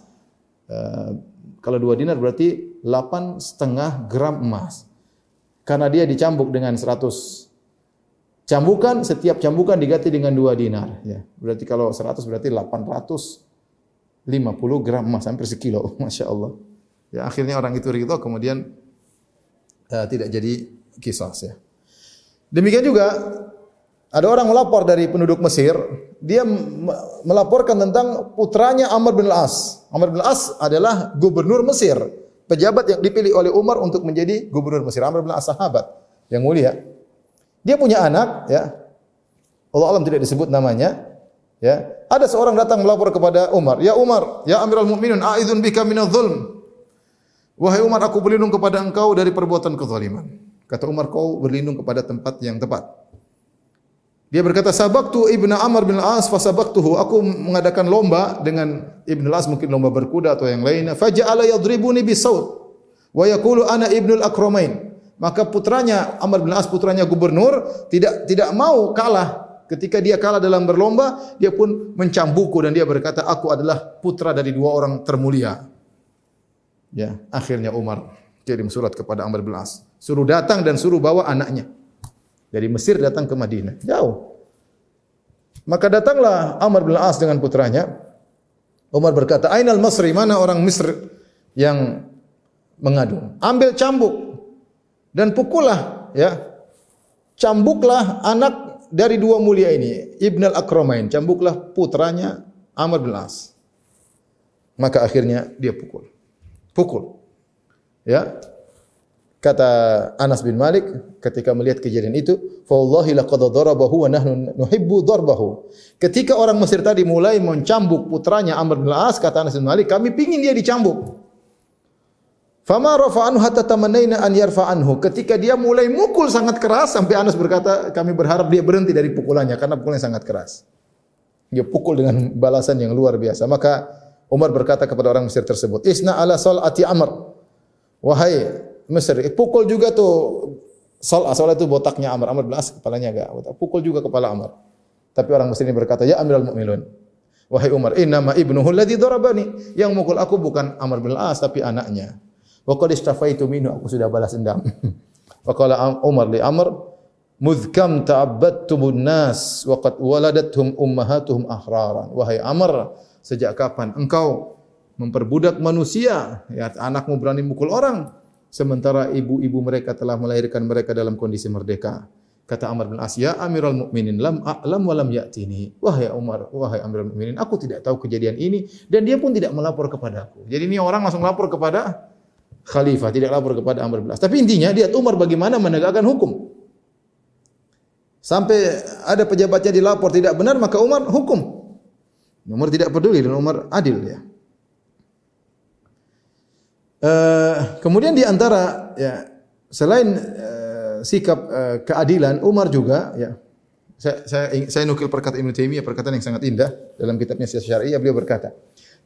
Kalau 2 dinar berarti 8,5 gram emas. Karena dia dicambuk dengan 100 cambukan, setiap cambukan diganti dengan 2 dinar. Ya, berarti kalau 100 berarti 850 gram emas, hampir sekilo. Masya Allah. Ya, akhirnya orang itu ridha, kemudian tidak jadi qisas. Ya. Demikian juga ada orang melapor dari penduduk Mesir, dia melaporkan tentang putranya Amr bin Al-As. Amr bin Al-As adalah gubernur Mesir, pejabat yang dipilih oleh Umar untuk menjadi gubernur Mesir. Amr bin Al-As sahabat yang mulia. Dia punya anak, ya. Allah alam tidak disebut namanya, ya. Ada seorang datang melapor kepada Umar, "Ya Umar, ya Amirul Mukminin, a'idzun bika minadh-dhulm." Wahai Umar, aku berlindung kepada engkau dari perbuatan kezaliman. Kata Umar, kau berlindung kepada tempat yang tepat. Dia berkata, "Sabaqtu Ibnu Amr bin Al-As fasabaqtuhu." Aku mengadakan lomba dengan Ibnu Al-As, mungkin lomba berkuda atau yang lainnya. Faja'ala yadribuni bisaut wa yaqulu ana ibnul akramain. Maka putranya Amr bin Al-As, putranya gubernur, tidak mau kalah. Ketika dia kalah dalam berlomba, dia pun mencambukku dan dia berkata, "Aku adalah putra dari 2 orang termulia." Ya, akhirnya Umar kirim surat kepada Amr bin Al-As, suruh datang dan suruh bawa anaknya. Dari Mesir datang ke Madinah, jauh. Maka datanglah Amr bin Al-As dengan putranya. Umar berkata, "Ainal Masri, mana orang Mesir yang mengadu. Ambil cambuk dan pukullah, ya. Cambuklah anak dari dua mulia ini, Ibn al-Akramain. Cambuklah putranya Amr bin As. Maka akhirnya dia pukul. Ya. Kata Anas bin Malik ketika melihat kejadian itu, "Fa wallahi laqad darabahu wa nahnu nuhibbu darbahu." Ketika orang Mesir tadi mulai mencambuk putranya Amr bin As, kata Anas bin Malik, kami pingin dia dicambuk. Fama rafa'anhu hatta tamannaina an yarfa'anhu. Ketika dia mulai mukul sangat keras sampai Anas berkata, kami berharap dia berhenti dari pukulannya karena pukulannya sangat keras. Dia pukul dengan balasan yang luar biasa. Maka Umar berkata kepada orang Mesir tersebut, "Isna ala sal'ati Amr." Wahai Mesir, pukul juga tuh Sal'ah itu botaknya Amr bin As, kepalanya agak botak. Pukul juga kepala Amr. Tapi orang Mesir ini berkata, "Ya Amirul Mukminin, wahai Umar, innama ibnuhu alladhi darabani." Yang mukul aku bukan Amr bin As tapi anaknya. Wa qad istafaitu minhu, aku sudah balas dendam. Wa qala Umar li Amr, "Mudhkam ta'abbadtumun nas wa qad waladathum ummahatuhum ahraran." Wahai Amr, sejak kapan engkau memperbudak manusia, ya, anakmu berani mukul orang, sementara ibu-ibu mereka telah melahirkan mereka dalam kondisi merdeka. Kata Amr bin As, "Ya Amirul Mukminin, lam a'lam wa lam ya'tini." Wahai Umar, wahai Amirul Mukminin, aku tidak tahu kejadian ini dan dia pun tidak melapor kepadaku. Jadi ini orang langsung lapor kepada khalifah, tidak lapor kepada Amr bin As. Tapi intinya lihat Umar bagaimana menegakkan hukum. Sampai ada pejabatnya dilapor tidak benar, maka Umar hukum. Umar tidak peduli dan Umar adil, ya. Kemudian di antara, ya, selain sikap keadilan, Umar juga, ya, saya nukil perkataan Ibnu Taimiyah, perkataan yang sangat indah dalam kitabnya Siyasah Syariah. Beliau berkata,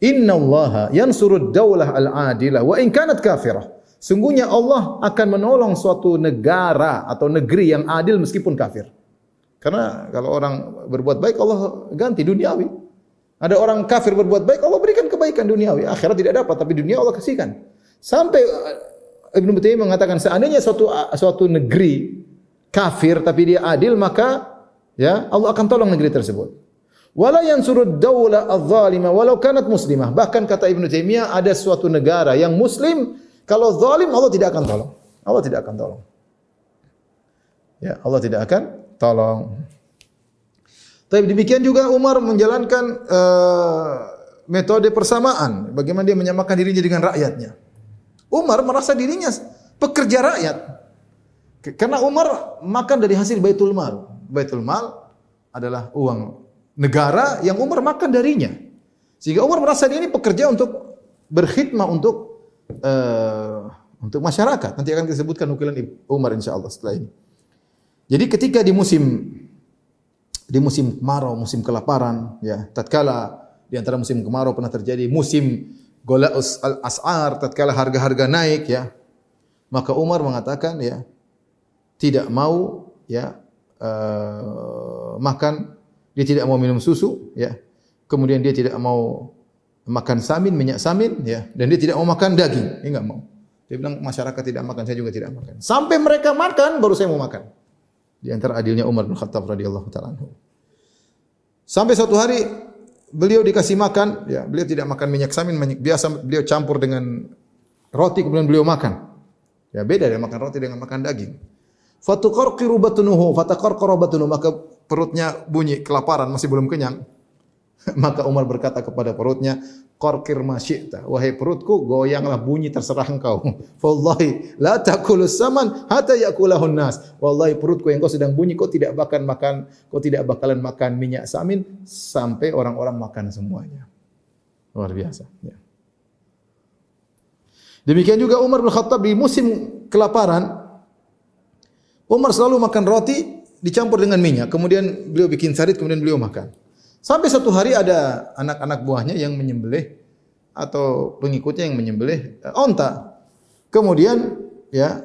"Inna Allah yansurud daulah al-adilah wa in kanat kafirah." Sungguhnya Allah akan menolong suatu negara atau negeri yang adil meskipun kafir. Karena kalau orang berbuat baik Allah ganti duniawi. Ada orang kafir berbuat baik Allah berikan kebaikan duniawi. Akhirat tidak dapat tapi dunia Allah kasihkan. Sampai Ibnu Taimiyah mengatakan seandainya suatu negeri kafir tapi dia adil, maka, ya, Allah akan tolong negeri tersebut. Wala yansurud daulah adz-dzalimah walau kanat muslimah. Bahkan kata Ibnu Taimiyah ada suatu negara yang muslim, kalau zalim Allah tidak akan tolong. Allah tidak akan tolong. Ya, Allah tidak akan tolong. Tapi demikian juga Umar menjalankan metode persamaan. Bagaimana dia menyamakan dirinya dengan rakyatnya. Umar merasa dirinya pekerja rakyat. Karena Umar makan dari hasil Baitul Mal. Baitul Mal adalah uang negara yang Umar makan darinya. Sehingga Umar merasa dia ini pekerja untuk berkhidmah untuk masyarakat. Nanti akan disebutkan nukilan Umar insyaallah setelah ini. Jadi ketika di musim kemarau, musim kelaparan, ya, tatkala di antara musim kemarau pernah terjadi musim Gola'us al-as'ar, tatkala harga-harga naik, ya, maka Umar mengatakan, ya, tidak mau, ya, makan, dia tidak mau minum susu, ya, kemudian dia tidak mau makan samin, minyak samin, ya, dan dia tidak mau makan daging, dia enggak mau. Dia bilang masyarakat tidak makan, saya juga tidak makan. Sampai mereka makan, baru saya mau makan. Di antara adilnya Umar bin Khattab radhiyallahu ta'ala anhu. Sampai suatu hari beliau dikasih makan, ya, beliau tidak makan minyak samin, minyak biasa beliau campur dengan roti kemudian beliau makan. Ya, beda dari makan roti dengan makan daging. Fatuqarqiru batnuhu, fataqarqara batnuhu, maka perutnya bunyi kelaparan, masih belum kenyang. Maka Umar berkata kepada perutnya, "Qarqir ma syi'ta." Wahai perutku, goyanglah bunyi terserah engkau. Wallahi la takulus saman hatta yakulahun nas. Wallahi perutku yang kau sedang bunyi, kau tidak bakalan makan minyak samin sampai orang-orang makan semuanya. Luar biasa, ya. Demikian juga Umar bin Khattab di musim kelaparan, Umar selalu makan roti dicampur dengan minyak, kemudian beliau bikin sarit, kemudian beliau makan. Sampai suatu hari ada anak-anak buahnya yang menyembelih atau pengikutnya yang menyembelih onta. Kemudian, ya,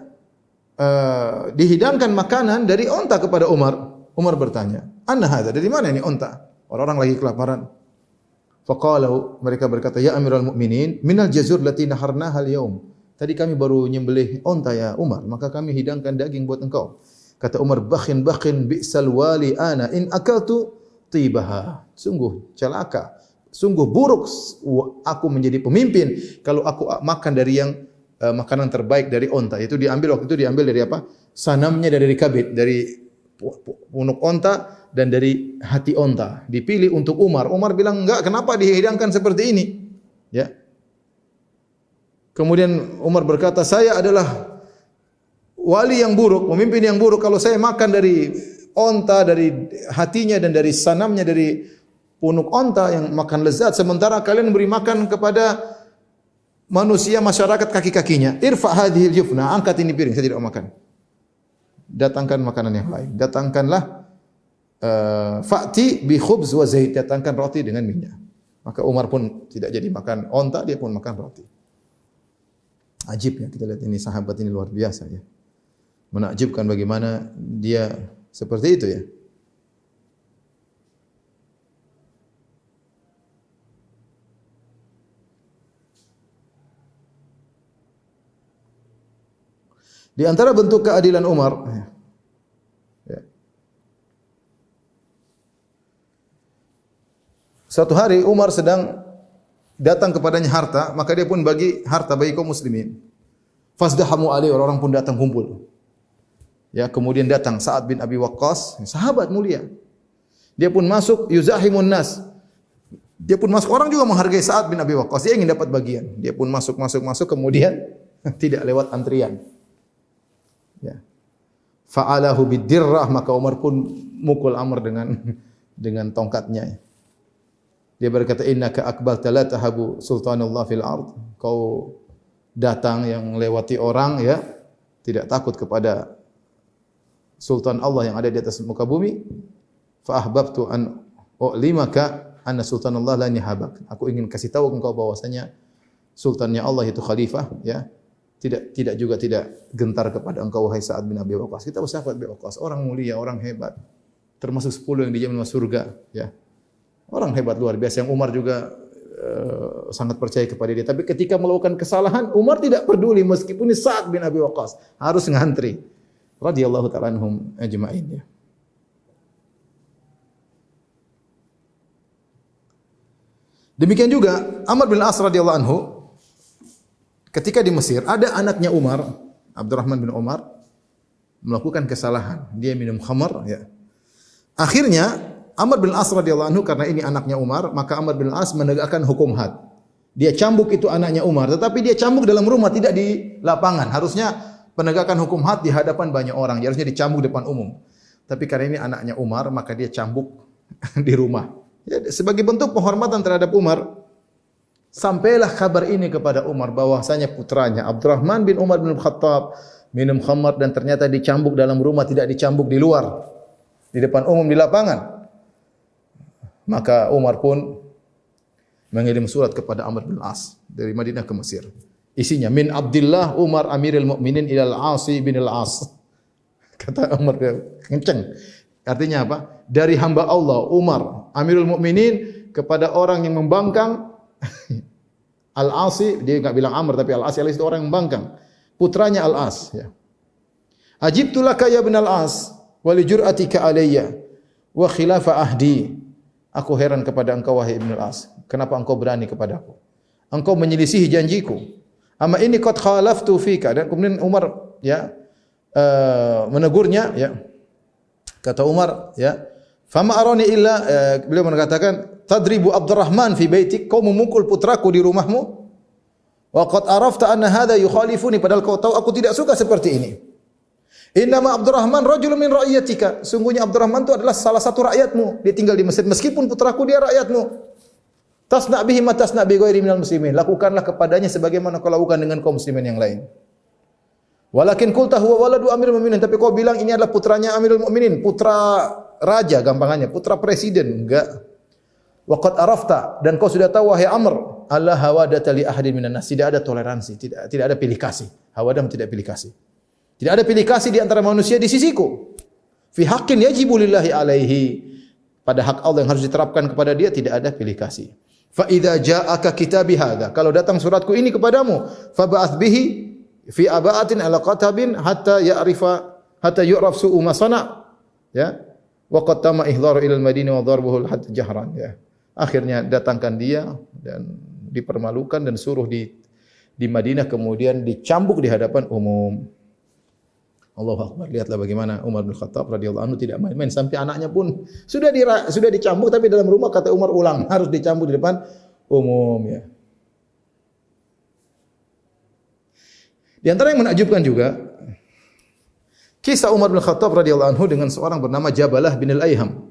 dihidangkan makanan dari onta kepada Umar. Umar bertanya, "Anna hadza? Dari mana ini onta?" Orang-orang lagi kelaparan. Faqalu, mereka berkata, "Ya Amirul Mukminin, minal jazur lati naharnaha al-yaum." Tadi kami baru menyembelih onta ya Umar, maka kami hidangkan daging buat engkau. Kata Umar, "Bakhin bi'sal wali ana in akaltu tibaha." Sungguh celaka, sungguh buruk aku menjadi pemimpin kalau aku makan dari yang makanan terbaik dari onta. Itu diambil waktu itu diambil dari apa? Sanamnya dari kabid, dari punuk onta dan dari hati onta. Dipilih untuk Umar. Umar bilang, enggak, kenapa dihidangkan seperti ini? Ya. Kemudian Umar berkata, saya adalah wali yang buruk, pemimpin yang buruk kalau saya makan dari onta, dari hatinya dan dari sanamnya, dari punuk onta yang makan lezat, sementara kalian beri makan kepada manusia masyarakat kaki-kakinya. Irfa hadhil jufna, angkat ini piring, saya tidak mau makan. Datangkan makanan yang lain. Datangkanlah fa'ti bi khubz wa zait, datangkan roti dengan minyak. Maka Umar pun tidak jadi makan onta, dia pun makan roti. Ajib ya, kita lihat ini sahabat ini luar biasa ya. Menakjubkan bagaimana dia seperti itu ya. Di antara bentuk keadilan Umar, ya. Suatu hari Umar sedang datang kepadanya harta, maka dia pun bagi harta bagi kaum muslimin. Fasdahamu alaihi, orang-orang pun datang kumpul. Ya, kemudian datang Sa'ad bin Abi Waqqas, sahabat mulia. Dia pun masuk yuzahimun nas. Dia pun masuk, orang juga menghargai Sa'ad bin Abi Waqqas, dia ingin dapat bagian. Dia pun masuk kemudian tidak lewat antrian. Ya. Fa'alahu bidirrah, maka Umar pun mukul Amr dengan tongkatnya. Dia berkata, innaka aqbalta la tahabu sultanullah fil ard. Kau datang yang lewati orang ya, tidak takut kepada sultan Allah yang ada di atas muka bumi. Fa ahbabtu an u'limaka anna sultanullah la nihabak. Aku ingin kasih tahu engkau bahwasanya sultannya Allah itu khalifah ya. Tidak gentar kepada engkau wahai Sa'ad bin Abi Waqqas. Kita sahabat Abi Waqqas, orang mulia, orang hebat. Termasuk 10 yang dijamin masuk surga ya. Orang hebat luar biasa yang Umar juga sangat percaya kepada dia. Tapi ketika melakukan kesalahan, Umar tidak peduli meskipun ini Sa'ad bin Abi Waqqas, harus ngantri. Radhiyallahu ta'ala anhum ajma'in ya. Demikian juga Amr bin As radhiyallahu anhu ketika di Mesir ada anaknya Umar, Abdurrahman bin Umar melakukan kesalahan. Dia minum khamar ya. Akhirnya Amr bin As radhiyallahu anhu, karena ini anaknya Umar, maka Amr bin As menegakkan hukum had. Dia cambuk itu anaknya Umar, tetapi dia cambuk dalam rumah, tidak di lapangan. Harusnya penegakan hukum had di hadapan banyak orang, harusnya dicambuk depan umum. Tapi karena ini anaknya Umar, maka dia cambuk di rumah. Ya, sebagai bentuk penghormatan terhadap Umar, sampailah kabar ini kepada Umar bahwasanya putranya Abdurrahman bin Umar bin Khattab minum khamar dan ternyata dicambuk dalam rumah, tidak dicambuk di luar, di depan umum di lapangan. Maka Umar pun mengirim surat kepada Amr bin As dari Madinah ke Mesir. Isinya min Abdullah Umar Amirul Mukminin ilal Asi bin al-As. Kata Umar kenceng. Artinya apa? Dari hamba Allah Umar Amirul Mukminin kepada orang yang membangkang Al-Asi, dia enggak bilang Amr tapi Al-As itu orang yang membangkang. Putranya Al-As ya. Ajibtu laka ya bin Al-As wa li jur'atika alayya wa khilafa ahdi. Aku heran kepada engkau wahai Ibn Al-As. Kenapa engkau berani kepadaku? Engkau menyelisihi janjiku. Amma ini qad khalaftu fika. Dan kemudian Umar ya menegurnya ya. Kata Umar ya, fama arani illa beliau mengatakan tadribu Abdurrahman fi baitik, kau memukul putraku di rumahmu. Wa qad arafta anna hadha yukhalifuni, padahal kau tahu aku tidak suka seperti ini. Innama Abdurrahman rajulun min ra'iyatika. Sungguhnya Abdurrahman itu adalah salah satu rakyatmu. Dia tinggal di Mesir meskipun putraku dia rakyatmu. Tasna' bihi ma tasna' bi ghairi minal muslimin. Lakukanlah kepadanya sebagaimana kau lakukan dengan kaum muslimin yang lain. Walakin qulta huwa waladu Amirul Mukminin, tapi kau bilang ini adalah putranya Amirul Mukminin, putra raja gampangannya, putra presiden. Enggak. Wa qad arafta, dan kau sudah tahu wahai Amr, alla hawadata li ahadin minan nas. Tidak ada toleransi, tidak ada pilih kasih. Hawadam tidak pilih kasih. Tidak ada pilih kasih di antara manusia di sisiku. Fi haqqin yajibu lillahi alaihi. Pada hak Allah yang harus diterapkan kepada dia tidak ada pilih kasih. Fa idza ja'aka kitabi hadza, kalau datang suratku ini kepadamu, fa ba'ath bihi fi aba'atin ala qatabin hatta yu'raf su'u ma sana. Ya. Wa qad tama ihdharu ila al-Madinah wa darbuhu hatta jahran ya. Akhirnya datangkan dia dan dipermalukan dan suruh di Madinah kemudian dicambuk di hadapan umum. Allahu Akbar. Lihatlah bagaimana Umar bin Khattab radhiyallahu anhu tidak main-main, sampai anaknya pun sudah dicambuk, tapi dalam rumah kata Umar ulang, harus dicambuk di depan umum ya. Di antara yang menakjubkan juga kisah Umar bin Khattab radhiyallahu anhu dengan seorang bernama Jabalah bin Al-Ayham.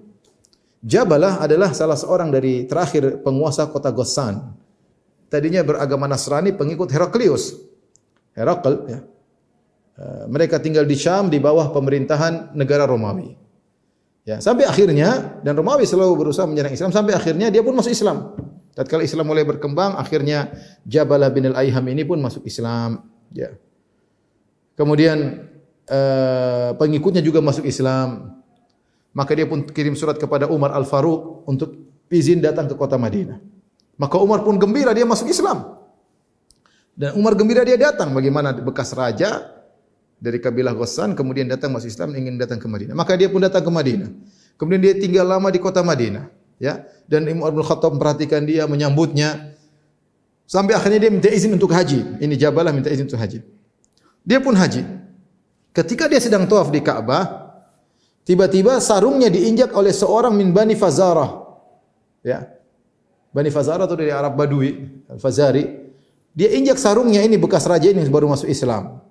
Jabalah adalah salah seorang dari terakhir penguasa kota Ghassan. Tadinya beragama Nasrani, pengikut Heraklius. Herakl ya. Mereka tinggal di Syam di bawah pemerintahan negara Romawi. Ya, sampai akhirnya, dan Romawi selalu berusaha menyerang Islam, sampai akhirnya dia pun masuk Islam. Tatkala Islam mulai berkembang, akhirnya Jabalah bin Al-Ayham ini pun masuk Islam. Ya. Kemudian pengikutnya juga masuk Islam. Maka dia pun kirim surat kepada Umar Al-Faruq untuk izin datang ke kota Madinah. Maka Umar pun gembira dia masuk Islam. Dan Umar gembira dia datang, bagaimana bekas raja dari kabilah Ghassan kemudian datang masuk Islam, ingin datang ke Madinah. Maka dia pun datang ke Madinah. Kemudian dia tinggal lama di kota Madinah, ya. Dan Umar bin Khattab memperhatikan dia, menyambutnya. Sampai akhirnya dia minta izin untuk haji. Ini Jabalah minta izin untuk haji. Dia pun haji. Ketika dia sedang tawaf di Ka'bah, tiba-tiba sarungnya diinjak oleh seorang min Bani Fazarah. Ya. Bani Fazarah itu dari Arab Badui, Al-Fazari. Dia injak sarungnya, ini bekas raja ini baru masuk Islam.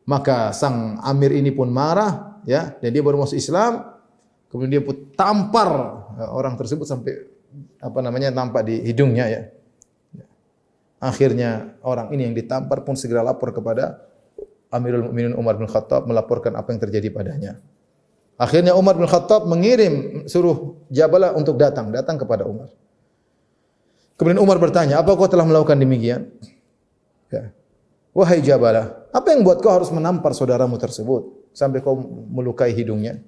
Maka sang amir ini pun marah, ya, dan dia baru masuk Islam. Kemudian dia pun tampar orang tersebut sampai nampak di hidungnya, ya. Akhirnya orang ini yang ditampar pun segera lapor kepada Amirul Mukminin Umar bin Khattab, melaporkan apa yang terjadi padanya. Akhirnya Umar bin Khattab mengirim suruh Jabalah untuk datang kepada Umar. Kemudian Umar bertanya, "Apa kau telah melakukan demikian?" Ya. "Wahai Jabalah, apa yang buat kau harus menampar saudaramu tersebut sampai kau melukai hidungnya?"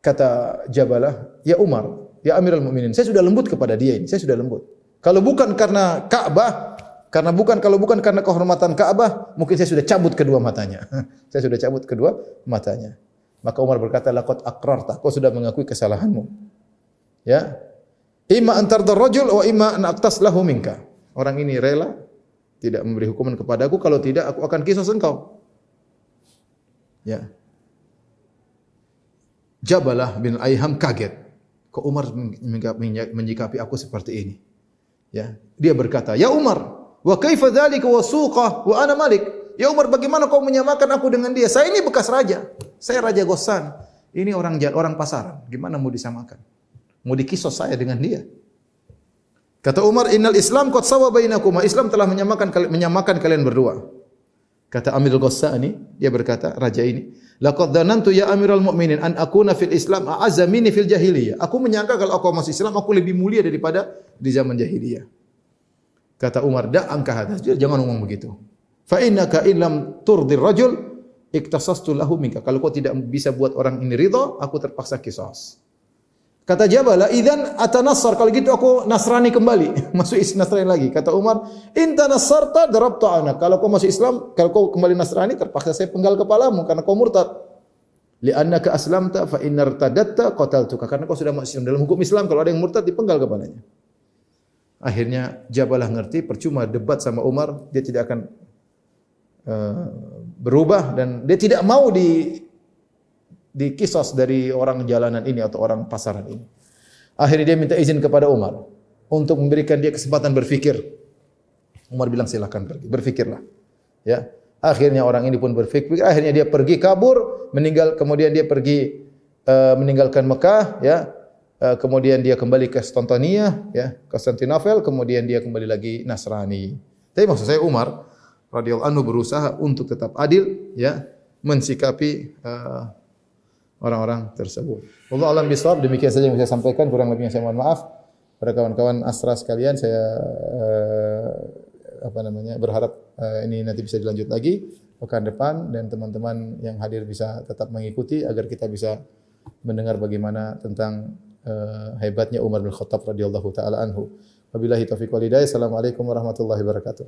Kata Jabalah, "Ya Umar, ya Amirul Mukminin, saya sudah lembut kepada dia ini, saya sudah lembut. Kalau bukan karena Ka'bah, kalau bukan karena kehormatan Ka'bah, mungkin saya sudah cabut kedua matanya." Saya sudah cabut kedua matanya. Maka Umar berkata, "Laqad aqrarta, kau sudah mengakui kesalahanmu." Ya. Imma an tardar rajul wa imma an aqtas lahu minka. Orang ini rela tidak memberi hukuman kepadaku, kalau tidak aku akan kisos engkau. Ya. Jabalah bin Ayham kaget. Kok Umar menyikapi aku seperti ini? Ya. Dia berkata, "Ya Umar, wa kaifa dzalika wa suqah wa ana malik?" Ya Umar, bagaimana kau menyamakan aku dengan dia? Saya ini bekas raja. Saya raja Ghassan. Ini orang pasaran. Gimana mau disamakan? Mau dikisos saya dengan dia? Kata Umar, "Innal Islam qad sawa bainakuma." Islam telah menyamakan kalian berdua. Kata Amirul Ghassani, dia berkata, raja ini, "Laqad dhanantu ya Amirul Mukminin an akuna fil Islam a'azza minni fil jahiliyah." Aku menyangka kalau aku masuk Islam aku lebih mulia daripada di zaman jahiliyah. Kata Umar, "Da' angka hadas." Jangan ngomong begitu. "Fa innaka in lam turdir rajul iktasastu lahu minka." Kalau kau tidak bisa buat orang ini ridha, aku terpaksa kisos. Kata Jabalah, "Idzan atanassar." Kalau gitu aku Nasrani kembali, masuk Nasrani lagi. Kata Umar, "In tanassarta darabtu anak." Kalau kau masuk Islam, kalau kau kembali Nasrani, terpaksa saya penggal kepalamu karena kau murtad. "Li'annaka aslamta fa in irtadatta qataltuka." Karena kau sudah masuk Islam. Dalam hukum Islam kalau ada yang murtad dipenggal kepalanya. Akhirnya Jabalah ngerti, percuma debat sama Umar, dia tidak akan berubah dan dia tidak mau dikisos dari orang jalanan ini atau orang pasaran ini. Akhirnya dia minta izin kepada Umar untuk memberikan dia kesempatan berfikir. Umar bilang, "Silakan pergi, berfikirlah." Ya. Akhirnya orang ini pun berfikir, akhirnya dia pergi kabur, kemudian dia pergi meninggalkan Mekah, ya. Kemudian dia kembali ke Konstantinia, ya, Konstantinopel, kemudian dia kembali lagi Nasrani. Tapi maksud saya Umar radhiyallahu anhu berusaha untuk tetap adil, ya, mensikapi orang-orang tersebut. Wallahu a'lam bishawab. Demikian saja yang saya sampaikan, kurang lebihnya saya mohon maaf. Para kawan-kawan Asra sekalian, saya berharap ini nanti bisa dilanjut lagi pekan depan dan teman-teman yang hadir bisa tetap mengikuti agar kita bisa mendengar bagaimana tentang hebatnya Umar bin Khattab radhiyallahu taala anhu. Wabillahi taufiq wal hidayah. Assalamualaikum warahmatullahi wabarakatuh.